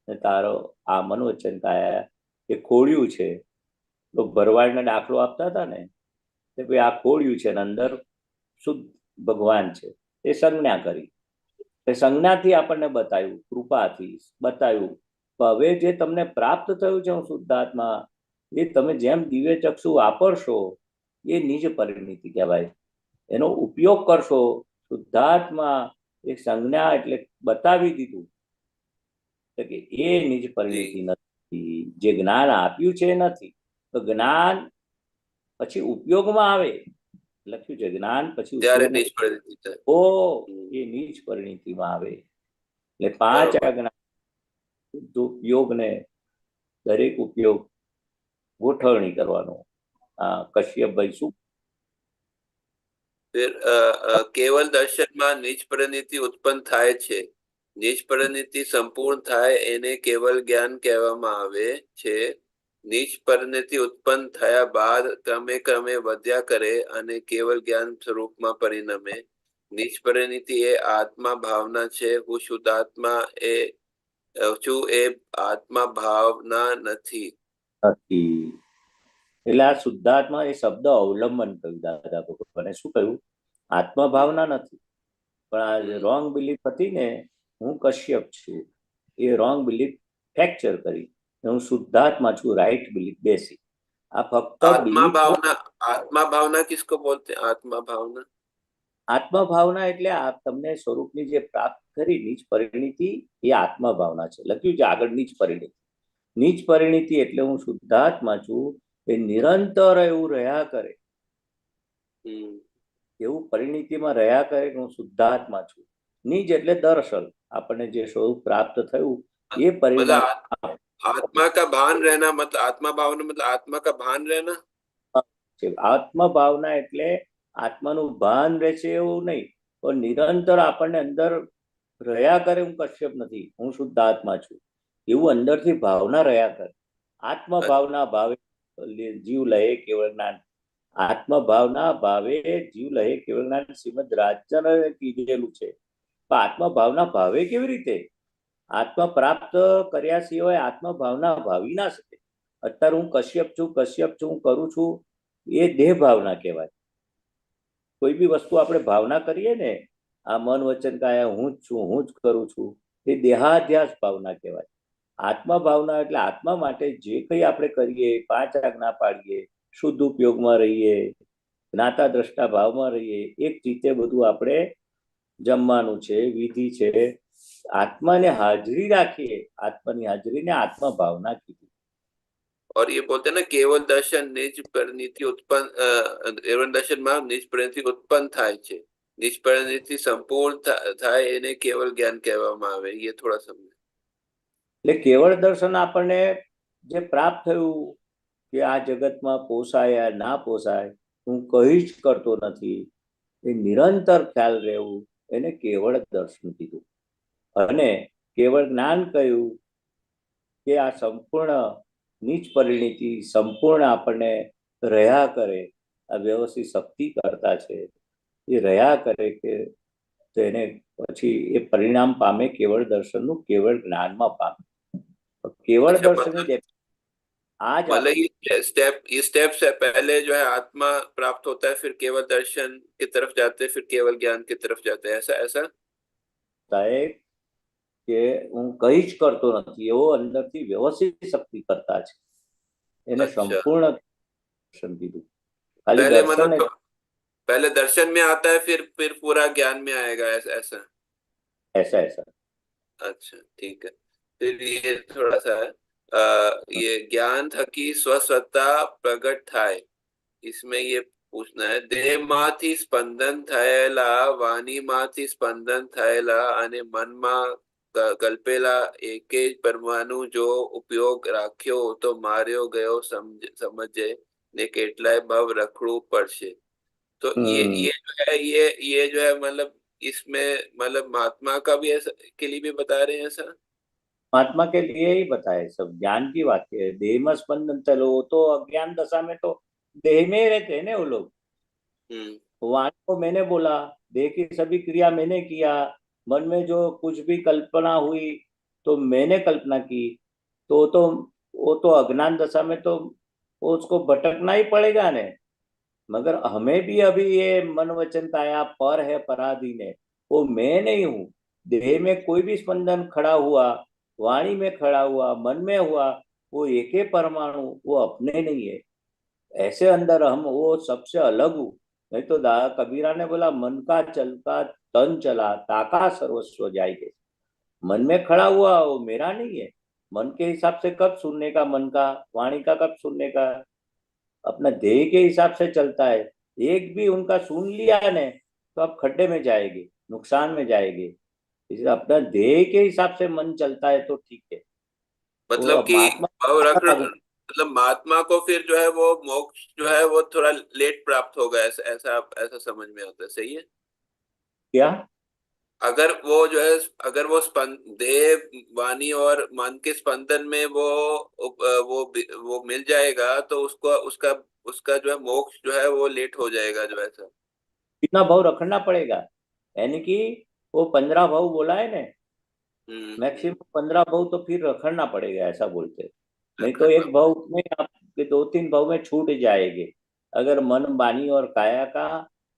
ને તારો આ મનોવચન કાયા એ ખોળ્યું છે. તો ભરવાડને દાખલો આપતા હતા ને, કે ભાઈ આ ખોળ્યું છે ને અંદર શુદ્ધ ભગવાન છે. એ સંજ્ઞા કરી, એ સંજ્ઞાથી આપણને બતાવ્યું, કૃપાથી બતાવ્યું. હવે જે તમને પ્રાપ્ત થયું છે હું શુદ્ધાત્મા, એ તમે જેમ દિવ્ય ચક્ષુ વાપરશો એ નિજ પરિણીતિ કહેવાય. એનો ઉપયોગ કરશો. શુદ્ધાત્મા એ સંજ્ઞા એટલે બતાવી દીધું કે એ નિજ પરિણીતિ નથી, જે જ્ઞાન આપ્યું છે એ નથી. તો જ્ઞાન પછી ઉપયોગમાં આવે, લખ્યું છે જ્ઞાન પછી ત્યારે ઉપયોગમાં નિષ્પરિણીતિ થાય. એ નિજ પરિણીતિમાં આવે. એટલે 5 આજ્ઞા શુદ્ધ ઉપયોગને દરેક ઉપયોગ ગોઠવણી કરવાનો. કશ્યપભાઈ શું? કેવલ દર્શનમાં નિજ પરિણીતિ ઉત્પન્ન થાય છે. નિજ પરિણીતિ સંપૂર્ણ થાય એને કેવલ જ્ઞાન કહેવામાં આવે છે. નિજ પરિણીતિ ઉત્પન્ન થયા બાદ ક્રમે ક્રમે વધ્યા કરે અને કેવલ જ્ઞાન સ્વરૂપમાં પરિણમે. નિજ પરિણીતિ એ આત્મા ભાવના છે. હું શુદ્ધાત્મા છું એ આત્મા ભાવના નથી. એટલે આ શુદ્ધાત્મા એ શબ્દ અવલંબન કહ્યું દાદા ભગવાને. શું કહ્યું? આત્મભાવના નથી. પણ આ રોંગ બિલીફ હતી ને, હું કશ્યપ છું, એ રોંગ બિલીફ ફ્રેક્ચર કરી હું શુદ્ધાત્મા છું, રાઈટ બિલીફ બેસી. આ ફક્ત આત્મા ભાવના કિસકો બોલતે? આત્મા ભાવના, આત્મા ભાવના એટલે આ તમને સ્વરૂપની જે પ્રાપ્ત કરી નિજ પરિણીતિ, એ આત્મા ભાવના છે. લખ્યું છે આગળ નિજ પરિણીતિ. નિજ પરિણીતિ એટલે હું શુદ્ધાત્મા છું, એ નિરંતર એવું રહ્યા કરે, એવું પરિણીતિમાં રહ્યા કરે કે હું શુદ્ધાત્મા છું. નિજ એટલે દર્શન, આપણને જે સ્વરૂપ પ્રાપ્ત થયું એ પરિણામ. आत्मा का भान रहना मतलब आत्मा भावना मतलब आत्मा का भान रहना. આત્મા ભાવના એટલે આત્માનું ભાન રહેશે એવું નહીં, પણ નિરંતર આપણને અંદર રહ્યા કરે. હું કશ્યપ નથી, હું શુદ્ધ આત્મા છું, એવું અંદરથી ભાવના રહ્યા કરે. આત્મા ભાવના ભાવે જીવ લહે કેવળ જ્ઞાન. આત્મા ભાવના ભાવે જીવ લહે કેવળ જ્ઞાન શ્રીમદ રાજચંદ્ર કીધેલું છે. પણ આત્મા ભાવના ભાવે કેવી રીતે? આત્મા પ્રાપ્ત કર્યા સિવાય આત્મા ભાવના ભાવી ના શકે. અત્યારે હું કશ્યપ છું હું કરું છું, એ દેહ ભાવના કહેવાય. કોઈ બી વસ્તુ આપણે ભાવના કરીએ ને, આ મન વચન કાયા હું જ છું, હું જ કરું છું, એ દેહાધ્યાસ ભાવના કહેવાય. આત્મા ભાવના એટલે આત્મા માટે જે કંઈ આપણે કરીએ, 5 આજ્ઞા પાડીએ, શુદ્ધ ઉપયોગમાં રહીએ, જ્ઞાતા દ્રષ્ટા ભાવમાં રહીએ, એક રીતે બધું આપણે જમવાનું છે, વિધિ છે, આત્માને હાજરી રાખીએ. આત્માની હાજરીને આત્મા ભાવના કીધી. और ये बोलते हैं ना केवल दर्शन निज परिणति उत्पन्न, केवल दर्शन में निज परिणति उत्पन्न થાય છે. નિજ પરિણતિ સંપૂર્ણ થાય એને કેવલ જ્ઞાન કહેવામાં આવે. એ થોડા સમજો. એટલે કેવળ દર્શન આપણને જે પ્રાપ્ત થયું કે આ જગતમાં પોસાય ના પોસાય, હું કંઈ જ કરતો નથી, એ નિરંતર ખ્યાલ રહેવું, એને કેવળ દર્શન કીધું. અને કેવળ જ્ઞાન કહ્યું કે આ સંપૂર્ણ નિજ પરિણીતિ સંપૂર્ણ આપણને રહ્યા કરે, આ વ્યવસ્થિત શક્તિ કરતા છે, એ રહ્યા કરે કે તેને પછી એ પરિણામ પામે કેવળ દર્શનનું, કેવળ જ્ઞાનમાં પામે. केवल दर्शन आज ये स्टेप से पहले जो है आत्मा प्राप्त होता है, फिर केवल दर्शन की तरफ जाते हैं, फिर केवल ज्ञान की तरफ जाते हैं. ऐसा है કે હું કંઈ જ કરતો નથી, એવો અંદરથી વ્યવસ્થિત શક્તિ કરતા છે, એને સંપૂર્ણ દર્શન કીધું. ખાલી દર્શન पहले दर्शन में आता है, फिर पूरा ज्ञान में आएगा. ऐसा. अच्छा, ठीक है. फिर ये थोड़ा सा ये ज्ञान थकी स्वसत्ता प्रगट थाय. इसमें ये पूछना है, देह माथी स्पंदन थયેલા, વાણી માથી સ્પંદન થયેલા અને મનમાં કલ્પેલા એકે જ પરમાણુ જો ઉપયોગ રાખ્યો તો માર્યો ગયો સમજે. ने કેટલાય ભાવ રખડવું પડશે। तो ये जो है ये जो है मतलब इसमें मतलब महात्मा का भी ऐसा के लिए भी बता रहे हैं ऐसा। महात्मा के लिए ही बताए, सब ज्ञान की बात है। देह में स्पंदन, चलो वो तो अज्ञान दशा में तो देह में ही रहते हैं ना वो लोग। वाणी को मैंने बोला, देह की सभी क्रिया मैंने किया, मन में जो कुछ भी कल्पना हुई तो मैंने कल्पना की, तो वो तो अज्ञान दशा में तो वो उसको भटकना ही पड़ेगा ने। मगर हमें भी अभी ये मन वचन काया पर है, पराधीन है, वो मैं नहीं हूँ। देह में कोई भी स्पंदन खड़ा हुआ, वाणी में खड़ा हुआ, मन में हुआ, वो एक ही परमाणु, वो अपने नहीं है। ऐसे अंदर हम वो सबसे अलग हूँ। नहीं तो कबीरा ने बोला, मन का चलता तन चला, ताका सर्वस्व जाएंगे। मन में खड़ा हुआ वो मेरा नहीं है। मन के हिसाब से कब सुनने का, मन का वाणी का कब सुनने का, अपना देह के हिसाब से चलता है। एक भी उनका सुन लिया ने तो आप खड्डे में जाएंगे, नुकसान में जाएंगे। इसलिए अपना देह के हिसाब से मन चलता है तो ठीक है। वो मतलब अब कि महात्मा भाव रखना मतलब महात्मा को फिर जो है वो मोक्ष जो है वो थोड़ा लेट प्राप्त होगा, ऐसा ऐसा ऐसा समझ में आता है, सही है। क्या, अगर वो जो है अगर वो देह वाणी और मन के स्पंदन में वो मिल जाएगा तो उसको उसका उसका जो है मोक्ष जो है वो लेट हो जाएगा जो ऐसा। कितना भाव रखना पड़ेगा, यानी कि वो 15 भाव बोला है ना, मैक्सिमम 15 भाव तो फिर रखना पड़ेगा, ऐसा बोलते। नहीं तो रखना। एक भाव में आपके 2-3 भाव में छूट जाएंगे। अगर मन वाणी और काया का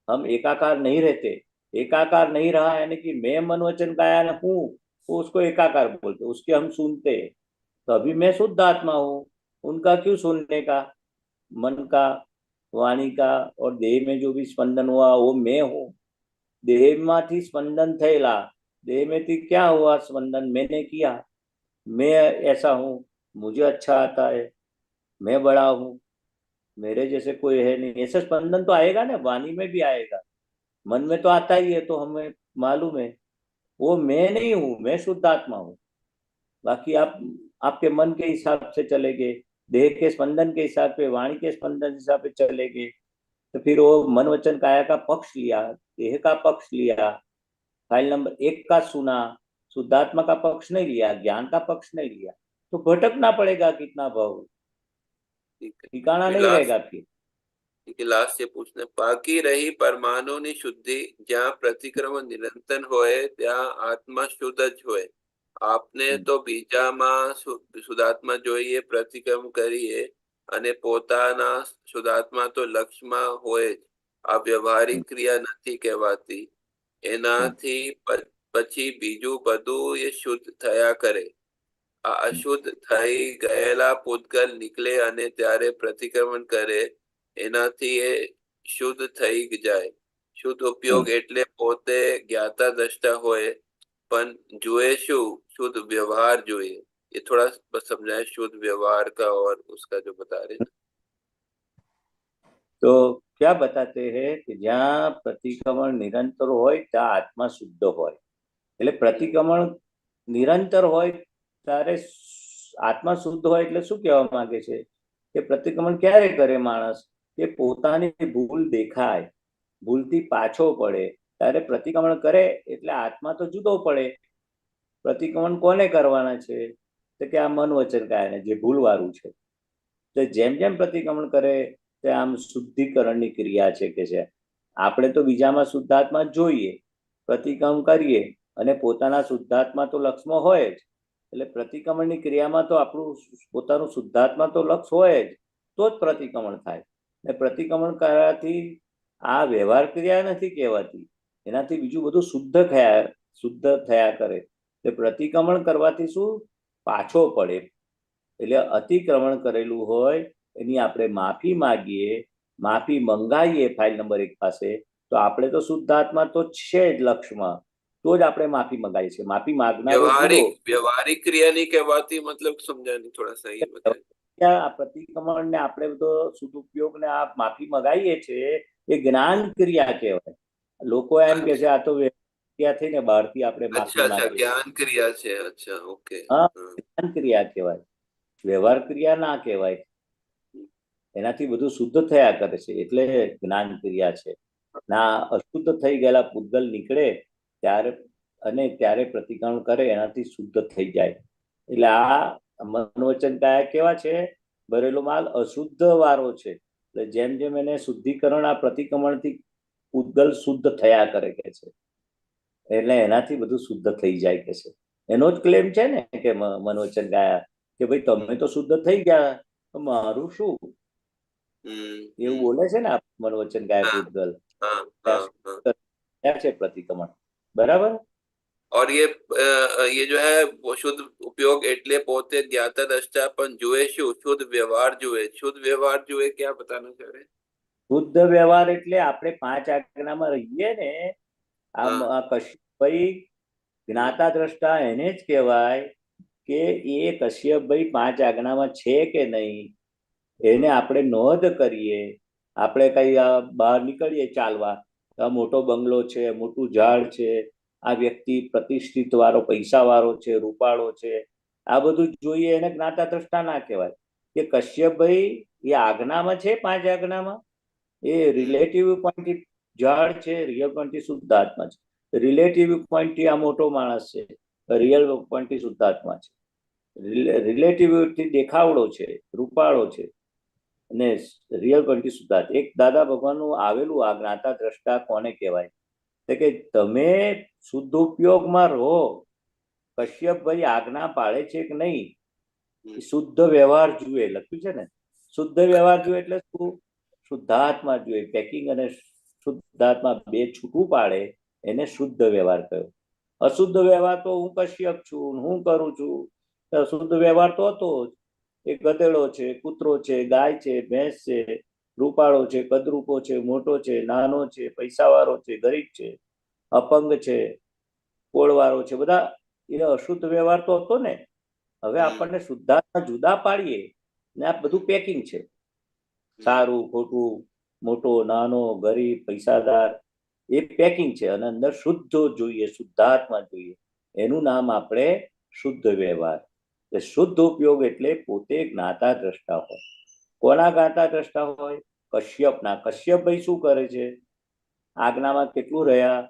हम एकाकार नहीं रहते, एकाकार नहीं रहा, यानी कि मैं मन वचन काया हूँ, वो उसको एकाकार बोलते, उसके हम सुनते हैं। तो अभी मैं शुद्ध आत्मा हूँ, उनका क्यों सुनने का, मन का वाणी का और देह में जो भी स्पंदन हुआ वो मैं हूँ। देह माथी स्पंदन थયેલા, देह में थी क्या हुआ स्पंदन, मैंने किया, मैं ऐसा हूँ, मुझे अच्छा आता है, मैं बड़ा हूँ, मेरे जैसे कोई है नहीं, ऐसा स्पंदन तो आएगा ना, वाणी में भी आएगा, मन में तो आता ही है, तो हमें मालूम है वो मैं नहीं हूँ, मैं शुद्ध आत्मा हूँ। बाकी आप आपके मन के हिसाब से चलेंगे, देह के स्पंदन के हिसाब पे, वाणी के स्पंदन के हिसाब पे चलेंगे, तो फिर वो मन वचन काया का पक्ष लिया, देह का पक्ष लिया, फाइल नंबर 1 का सुना, शुद्धात्मा का पक्ष नहीं लिया, ज्ञान का पक्ष नहीं लिया, तो भटकना पड़ेगा कितना भाव, ठीक है। ठिकाना फिर नहीं रहेगा फिर। ठीक है, लास्ट ये पूछना, बाकी रही परमाणुની શુદ્ધિ, જ્યાં પ્રતિક્રમણ નિરંતર હોય ત્યાં આત્મા શુદ્ધ જ હોય। આપને તો બીજામાં શુદ્ધાત્મા જોઈએ, પ્રતિક્રમણ કરીએ અને પોતાના શુદ્ધાત્મા તો લક્ષ્યમાં હોય જ। આ વ્યવહારિક ક્રિયા નથી કહેવાતી। એનાથી પછી બીજું બધું એ શુદ્ધ થયા કરે। આ અશુદ્ધ થઈ ગયેલા પૂતગલ નીકળે અને ત્યારે પ્રતિક્રમણ કરે, એનાથી એ શુદ્ધ થઈ જાય। શુદ્ધ ઉપયોગ એટલે પોતે જ્ઞાતા દ્રષ્ટા હોય, પણ जुए शु शुद्ध व्यवहार जुए। ये थोड़ा बस समझाए शुद्ध व्यवहार का और उसका जो बता रहे हैं। तो क्या बताते हैं कि જ્યાં પ્રતિક્રમણ નિરંતર હોય ત્યાં આત્મા શુદ્ધ હોય, એટલે પ્રતિક્રમણ નિરંતર હોય ત્યારે આત્મા શુદ્ધ હોય, એટલે શું કહેવા માંગે છે કે પ્રતિક્રમણ ક્યારે કરે માણસ, કે પોતાની ભૂલ દેખાય, ભૂલથી પાછો પડે ત્યારે પ્રતિક્રમણ કરે, એટલે આત્મા તો જુદો પડે। પ્રતિક્રમણ કોને કરવાના છે, તો કે આ મન વચન કાયાને, જે ભૂલવાળું છે। તો જેમ જેમ પ્રતિક્રમણ કરે તે આમ શુદ્ધિકરણની ક્રિયા છે કે છે। આપણે તો બીજામાં શુદ્ધાત્મા જોઈએ, પ્રતિક્રમણ કરીએ અને પોતાના શુદ્ધાત્મા તો લક્ષમાં હોય જ, એટલે પ્રતિક્રમણની ક્રિયામાં તો આપણું પોતાનું શુદ્ધાત્મા તો લક્ષ હોય જ, તો જ પ્રતિક્રમણ થાય। ને પ્રતિક્રમણ કરવાથી આ વ્યવહાર ક્રિયા નથી કહેવાતી, એનાથી બીજું બધું શુદ્ધ થયા કરે। તે પ્રતિક્રમણ કરવાથી શું પાછો પડે, એટલે અતિક્રમણ કરેલું હોય એની આપણે માફી માગીએ, માફી મંગાવીએ ફાઇલ નંબર 1 પાસે, તો આપણે તો શુદ્ધાત્મા તો છે જ લક્ષમાં, તો જ આપણે માફી મંગાવીએ છીએ। માફી માગનારો व्यवहारिक व्यवहारिक क्रिया नहीं कहवाती, मतलब समझाने थोड़ा सही बताए। આ પ્રતિક્રમણ ને આપણે બધો સદુપયોગ ને આ માફી મંગાવીએ છીએ, એ જ્ઞાન ક્રિયા કહેવાય। લોકો એમ કે છે આ તો ક્રિયા થઈને બહારથી આપણે માફી अच्छा अच्छा માંગીએ, ज्ञान क्रिया से, अच्छा ओके। હા જ્ઞાન ક્રિયા કહેવાય, વ્યવહાર ક્રિયા ના કહેવાય। એનાથી બધું શુદ્ધ થયા કરે છે, એટલે જ્ઞાન ક્રિયા છે. ના અશુદ્ધ થઈ ગયેલા પૂતગલ નીકળે ત્યારે પ્રતિક્રમણ કરે, એનાથી શુદ્ધ થઈ જાય. એટલે આ મન વચન કાયા કેવા છે? ભરેલો માલ અશુદ્ધ વાળો છે. એટલે જેમ જેમ એને શુદ્ધિકરણ આ પ્રતિક્રમણથી પૂતગલ શુદ્ધ થયા કરે કે છે, એટલે એનાથી બધું શુદ્ધ થઈ જાય કે છે. એનો જ ક્લેમ છે ને કે મન વચન કાયા કે ભાઈ તમે તો શુદ્ધ થઈ ગયા, તો મારું શું? એવું બોલે છે ને મન વચન કાયા પૂતગલ. છે પ્રતિક્રમણ, બરાબર. और ये जो है वो शुद्ध उपयोग એટલે પોતે જ્ઞાતા દ્રષ્ટા પણ જુએ શું? શુદ્ધ વ્યવહાર જુએ. શુદ્ધ વ્યવહાર જુએ ક્યાં બતાના ચાહે? શુદ્ધ વ્યવહાર એટલે આપણે 5 આજ્ઞામાં રહીએ ને, આ કશ્યપભાઈ જ્ઞાતા દ્રષ્ટા એને જ કહેવાય કે એ કશ્યપભાઈ 5 આજ્ઞામાં છે કે નહીં, એને આપણે નોંધ કરીએ. આપણે કઈ બહાર નીકળીએ ચાલવા, મોટો બંગલો છે, મોટું ઝાડ છે, આ વ્યક્તિ પ્રતિષ્ઠિત વાળો, પૈસા વાળો છે, રૂપાળો છે, આ બધું જોઈએ, એને જ્ઞાતા દ્રષ્ટા ના કહેવાય. કે કશ્યપભાઈ એ આજ્ઞામાં છે, 5 આજ્ઞામાં, એ રિલેટિવ પોઈન્ટ ઝાડ છે, રિયલ પોઈન્ટ શુદ્ધ આત્મા છે. રિલેટિવ પોઈન્ટ આ મોટો માણસ છે, રિયલ પોઈન્ટ શુદ્ધ આત્મા છે. રિલેટિવ દેખાવડો છે, રૂપાળો છે, અને રિયલ પોઈન્ટ શુદ્ધ આત્મા. એક દાદા ભગવાનનું આવેલું આ જ્ઞાતા દ્રષ્ટા કોને કહેવાય? કે તમે શુદ્ધ ઉપયોગમાં રહો. કશ્યપભાઈ આજ્ઞા પાળે છે કે નહીં, શુદ્ધ વ્યવહાર જુએ, લખ્યું છે ને. શુદ્ધ વ્યવહાર જુએ એટલે શું? શુદ્ધાત્મા જોઈએ. પેકિંગ અને શુદ્ધાત્મા બે છૂટું પાડે, એને શુદ્ધ વ્યવહાર કહ્યો. અશુદ્ધ વ્યવહાર તો હું કશ્યપ છું, હું કરું છું. શુદ્ધ વ્યવહાર તો હતો જ. એ ગધેડો છે, કૂતરો છે, ગાય છે, ભેંસ છે, રૂપાળો છે, કદરૂપો છે, મોટો છે, નાનો છે, પૈસાવાળો છે, ગરીબ છે, અપંગ છે, કોળવાળો છે, બધા એ અશુદ્ધ વ્યવહાર તો હતો ને. હવે આપણને શુદ્ધાત્મા જુદા પાડીએ ને આ બધું પેકિંગ છે. સારું ખોટું, મોટો નાનો, ગરીબ પૈસાદાર, એ પેકિંગ છે. અને અંદર શુદ્ધ જોઈએ, શુદ્ધાત્મા જોઈએ. એનું નામ આપણે શુદ્ધ વ્યવહાર. શુદ્ધ ઉપયોગ એટલે પોતે જ્ઞાતા દ્રષ્ટા હોય. કોના જ્ઞાતા દ્રષ્ટા હોય? કશ્યપના. કશ્યપભાઈ શું કરે છે? આજ્ઞામાં કેટલું રહ્યા?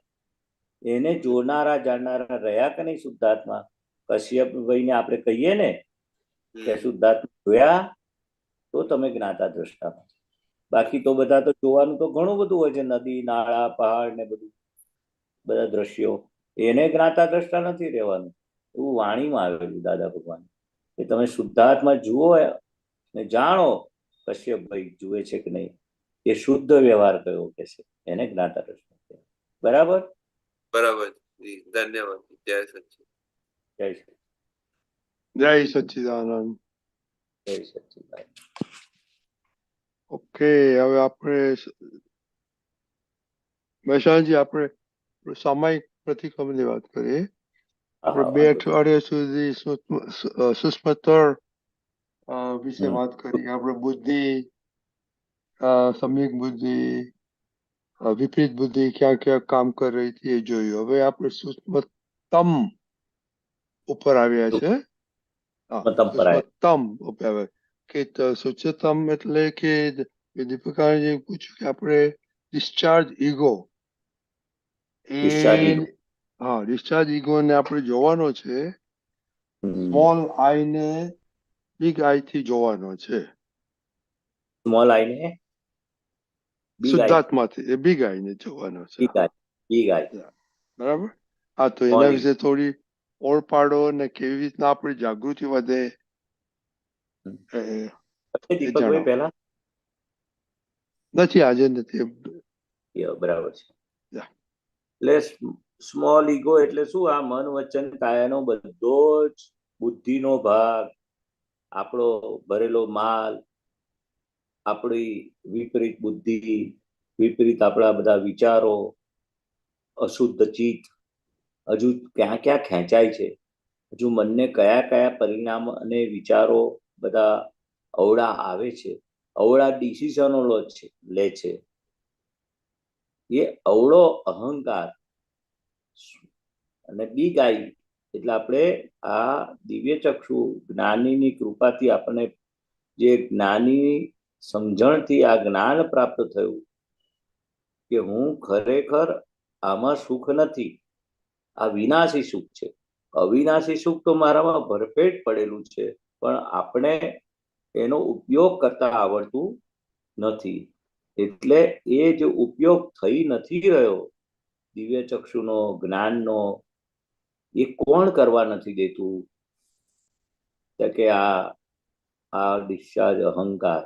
એને જોનારા જાણનારા રહ્યા કે નહીં શુદ્ધાત્મા? કશ્યપભાઈને આપણે કહીએ ને કે શુદ્ધાત્મા જોયા તો તમે જ્ઞાતા દ્રષ્ટા. બાકી તો બધા તો જોવાનું તો ઘણું બધું હોય છે, નદી, નાળા, પહાડ ને બધું, બધા દ્રશ્યો. એને જ્ઞાતા દ્રષ્ટા નથી રહેવાનું. એવું વાણીમાં આવેલું દાદા ભગવાન કે તમે શુદ્ધાત્મા જુઓ ને જાણો કશ્યપભાઈ જુએ છે કે નહીં. એ શુદ્ધ વ્યવહાર કયો કે છે, એને જ્ઞાતા દ્રષ્ટા. બરાબર બરાબર. ધન્યવાદ. જય સચ્ચિદાનંદ. જય સચ્ચિદાનંદ. જય સચ્ચિદાનંદ. જય સચ્ચિદાનંદ. ઓકે, હવે આપણે મહેશાનજી આપણે સામાયિક પ્રતિક્રમણની વાત કરીએ. આપણે 2 અઠવાડિયા સુધી સૂક્ષ્મતર વિશે વાત કરી. આપણે બુદ્ધિ, સમ્યક બુદ્ધિ, વિપરીત બુદ્ધિ ક્યાં ક્યાં કામ કરી રહી હતી એ જોયું. હવે આપણે સૂક્ષ્મતમ ઉપર આવ્યા છે. સૂક્ષ્મતમ ઉપર આવ્યા કે સૂક્ષ્મતમ એટલે કે દીપિકાજી પૂછ્યું કે આપણે ડિસ્ચાર્જ ઈગો, ડિસ્ચાર્જ ઈગો ને આપણે જોવાનો છે. સ્મોલ આઈ ને બિગ આઈ થી જોવાનો છે. સ્મોલ આઈ ને શુદ્ધાત્માથી બિગ આઈ ને જોવાનો છે. બરાબર. હા, તો એના વિશે થોડી ઓળ પાડો ને કેવી રીતના આપણી જાગૃતિ વધે. પહેલા નથી, આજે નથી. બરાબર છે. એટલે સ્મોલ ઈગો એટલે શું? આ મન વચન કાયાનો બધો જ બુદ્ધિનો ભાગ, આપણો ભરેલો માલ, આપણી વિપરીત બુદ્ધિ, વિપરીત આપણા બધા વિચારો, અશુદ્ધ ચિત્ત હજુ ક્યાં ક્યાં ખેંચાય છે, હજુ મનને કયા કયા પરિણામ અને વિચારો બધા અવળા આવે છે, અવળા ડિસિઝનો લે છે. એ અવળો અહંકાર અને બિગ આઈ એટલે આપણે આ દિવ્ય ચક્ષુ જ્ઞાનીની કૃપાથી આપણને જે જ્ઞાની સમજણથી આ જ્ઞાન પ્રાપ્ત થયું કે હું ખરેખર આમાં સુખ નથી, આ વિનાશી સુખ છે. અવિનાશી સુખ તો મારામાં ભરપેટ પડેલું છે, પણ આપણે એનો ઉપયોગ કરતા આવડતું નથી. એટલે એ જે ઉપયોગ થઈ નથી રહ્યો દિવ્ય ચક્ષુનો, જ્ઞાનનો, એ કોણ કરવા નથી દેતું? કે આ ડિસ્ચાર્જ અહંકાર.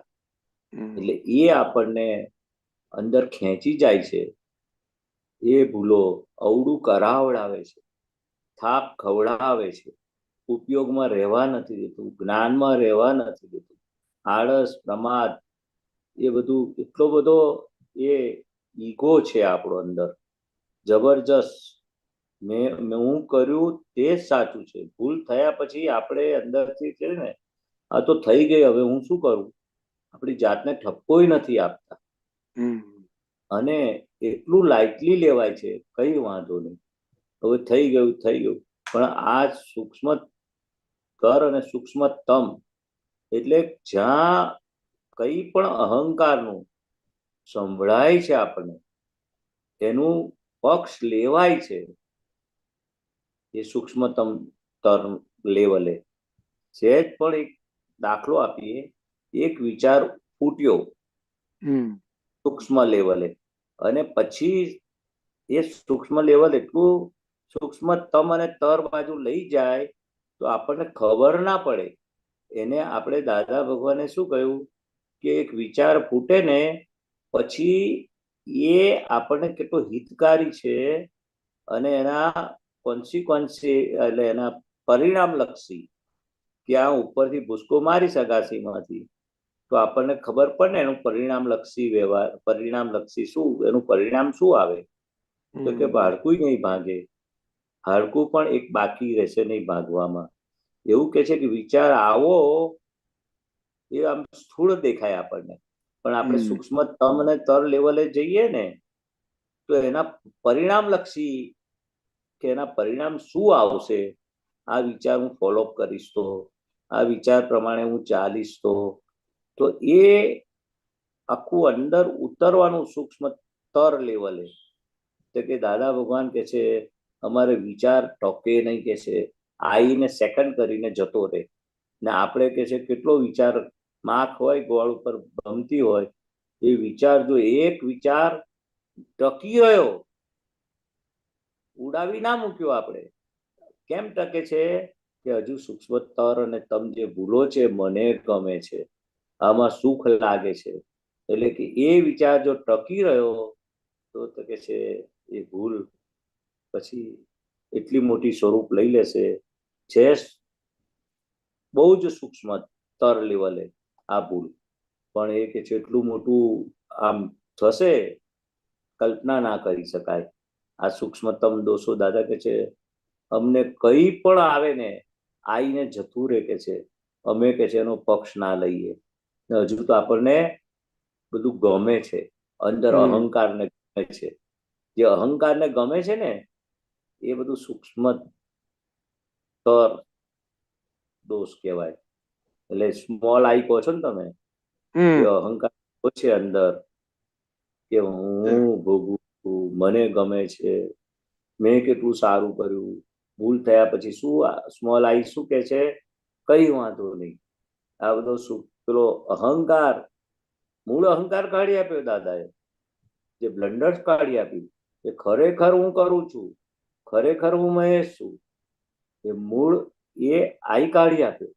એટલે એ આપણને અંદર ખેંચી જાય છે. એ ભૂલો અવળું કરાવડાવે છે, થાપ ખવડાવે છે, ઉપયોગમાં રહેવા નથી દેતું, જ્ઞાનમાં રહેવા નથી દેતું. આળસ, પ્રમાદ, એ બધું એટલો બધો એ ઈગો છે આપણો અંદર, જબરજસ્ત. હું કર્યું તે જ સાચું છે. ભૂલ થયા પછી આપણે અંદરથી છે ને, આ તો થઈ ગઈ, હવે હું શું કરું? આપણી જાતને ઠપકોય નથી આપતા, અને એટલું લાઇટલી લેવાય છે, કઈ વાંધો નહીં, હવે થઈ ગયું થઈ ગયું. પણ આ સૂક્ષ્મ કર અને સૂક્ષ્મતમ, એટલે જ્યાં કઈ પણ અહંકારનું સંભળાય છે આપણને, એનું પક્ષ લેવાય છે. એ સૂક્ષ્મતમ સ્તર લેવલે સહેજ પણ એક દાખલો આપીએ, એક વિચાર ફૂટ્યો સૂક્ષ્મ લેવલે, અને પછી એ સૂક્ષ્મ લેવલ એટલું સૂક્ષ્મતમ અને તર બાજુ લઈ જાય તો આપણને ખબર ના પડે. એને આપણે દાદા ભગવાને શું કહ્યું કે એક વિચાર ફૂટે ને પછી એ આપણને કેટલો હિતકારી છે, અને એના કોન્સિક્વન્સી એટલે એના પરિણામ લક્ષી, ત્યાં ઉપરથી ભૂસકો મારી શકાશીમાંથી તો આપણને ખબર પડે ને એનું પરિણામ લક્ષી વ્યવહાર, પરિણામ લક્ષી શું, એનું પરિણામ શું આવે? તો કે હાડકું નહીં ભાગે, હાડકું પણ એક બાકી રહેશે નહીં ભાગવામાં. એવું કે છે કે વિચાર આવો એ આમ સ્થૂળ દેખાય આપણને, પણ આપણે સૂક્ષ્મ તમ અને તર લેવલે જઈએ ને તો એના પરિણામ લક્ષી, કે એના પરિણામ શું આવશે, આ વિચાર હું ફોલોઅપ કરીશ તો, આ વિચાર પ્રમાણે હું ચાલીશ તો એ આખું અંદર ઉતરવાનું સૂક્ષ્મ તર લેવલે. તો કે દાદા ભગવાન કે છે અમારે વિચાર ટોકે નહીં, કે છે આઈને સેકન્ડ કરીને જતો રહે. ને આપણે કે છે કેટલો વિચાર માખ હોય ગોળ ઉપર ભમતી હોય, એ વિચાર જો એક વિચાર ટકી રહ્યો, ઉડાવી ના મૂક્યો, આપણે કેમ ટકે છે કે હજુ સૂક્ષ્મતર અને તમ જે ભૂલો છે, મને ગમે છે, આમાં સુખ લાગે છે, એટલે કે એ વિચાર જો ટકી રહ્યો તો કે છે એ ભૂલ પછી એટલી મોટી સ્વરૂપ લઈ લેશે, છે બહુ જ સૂક્ષ્મ તર લેવલે આ ભૂલ, પણ એ કે છે એટલું મોટું આમ થશે, કલ્પના ના કરી શકાય. આ સૂક્ષ્મતમ દોષો દાદા કે છે અમને કઈ પણ આવે ને આઈને જતું રહે, કે છે અમે કે છે એનો પક્ષ ના લઈએ. હજુ તો આપણને બધું ગમે છે, અંદર અહંકારને ગમે છે. જે અહંકારને ગમે છે ને એ બધું સૂક્ષ્મ તર દોષ કહેવાય. એટલે સ્મોલ આઈ કહો છો ને તમે, એ અહંકાર છે અંદર, કે હું ભોગવું છું, મને ગમે છે, મેં કેટલું સારું કર્યું. ભૂલ થયા પછી શું સ્મોલ આઈ શું કે છે, કઈ વાંધો નહીં. આ બધો પેલો અહંકાર, મૂળ અહંકાર કાઢી આપ્યો દાદાએ, જે બ્લન્ડર્સ કાઢી આપી કે ખરેખર હું કરું છું, ખરેખર હું મહેશ છું, એ મૂળ એ આઈ કાઢી આપ્યો.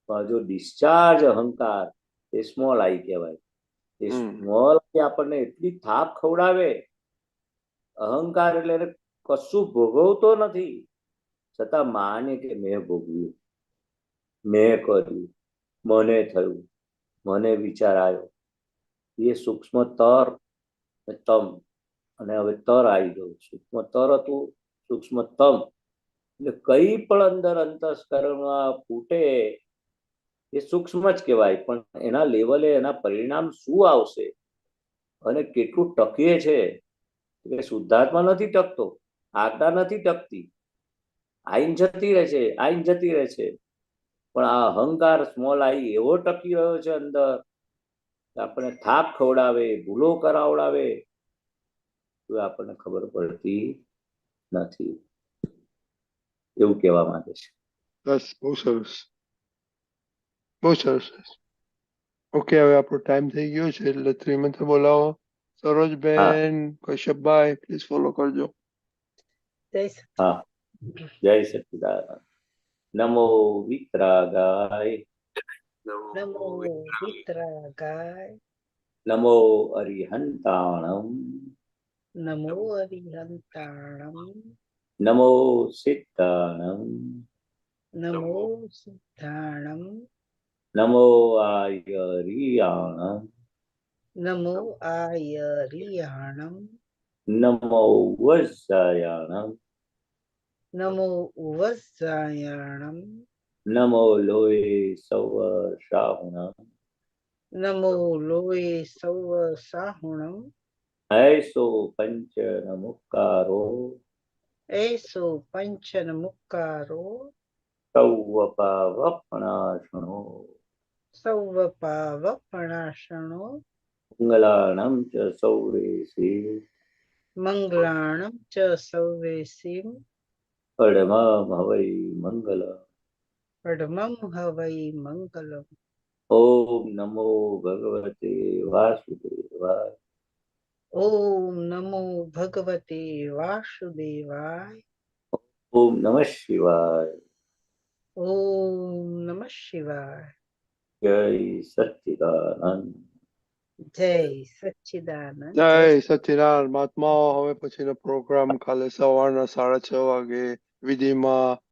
પણ જો ડિસ્ચાર્જ અહંકાર એ સ્મોલ આઈ કહેવાય. એ સ્મોલ આઈ આપણને એટલી થાપ ખવડાવે, અહંકાર એટલે કશું ભોગવતો નથી છતાં માને કે મેં ભોગવ્યું, મેં કર્યું, મને થયું, મને વિચાર આવ્યો. એ સૂક્ષ્મ તર તમ, અને હવે તર આવી ગયું. સૂક્ષ્મ તર હતું, સૂક્ષ્મ તમ, એટલે કઈ પણ અંદર અંતસ્કરણમાં ફૂટે એ સૂક્ષ્મ જ કહેવાય, પણ એના લેવલે એના પરિણામ શું આવશે અને કેટલું ટકે છે. એટલે શુદ્ધાત્મા નથી ટકતો, આજ્ઞા નથી ટકતી, આઈન જતી રહે છે, આઈન જતી રહે છે. પણ આ અહંકાર સ્મોલ આઈ એવો ટકી રહ્યો છે અંદર આપણને થાક ખવડાવે, ભૂલો કરાવડાવે, તો આપણને ખબર પડતી નથી, એવું કહેવા માંગે છે. બસ બહુ સરસ, બહુ સરસ. ઓકે, હવે આપણો ટાઈમ થઈ ગયો છે એટલે શ્રીમંત બોલાવો. સરોજબેન, કશ્યપભાઈ, પ્લીઝ ફોલો કરજો. જય સચિદાનંદ. હા, જય સચ્ચિદાનંદ. નમો વિતરાગાય, નમો વિતરાગાય, નમો અરિહંતાણમ, નમો અરિહંતાણમ, નમો સિદ્ધાણમ, નમો સિદ્ધાણમ, નમો આયરિયાણમ, નમો આયરિયાણમ, નમો વજ્જાયાણમ, નમો વજ્જાયાણમ, નમો લોય સવ શાહુણમ, નમો લોય સૌ સાહુણમ, ऐसो पंच नमुक्कारो, એસો પંચન મુક્કારો, सौवपावपणाशनो, સૌવ પાવપણાશણો, મંગલાણમ ચ સૌરેસી, મંગલાણમ ચ સૌવેસીમ, પડમમ હવૈ મંગલ. પડમમ હવૈ મંગલમ. ઓમ નમો ભગવતે વાસુદેવાય. ઓમ નમો ભગવતે વાસુદેવાય. ઓમ નમઃ શિવાય. ઓમ નમઃ શિવાય. જય સચ્ચિદાનંદ. જય સચ્ચિદાનંદ. જય સચ્ચિદાનંદ મહાત્માઓ. હવે પછીનો પ્રોગ્રામ કાલે સવારના 6:30 વાગે વિધિમાં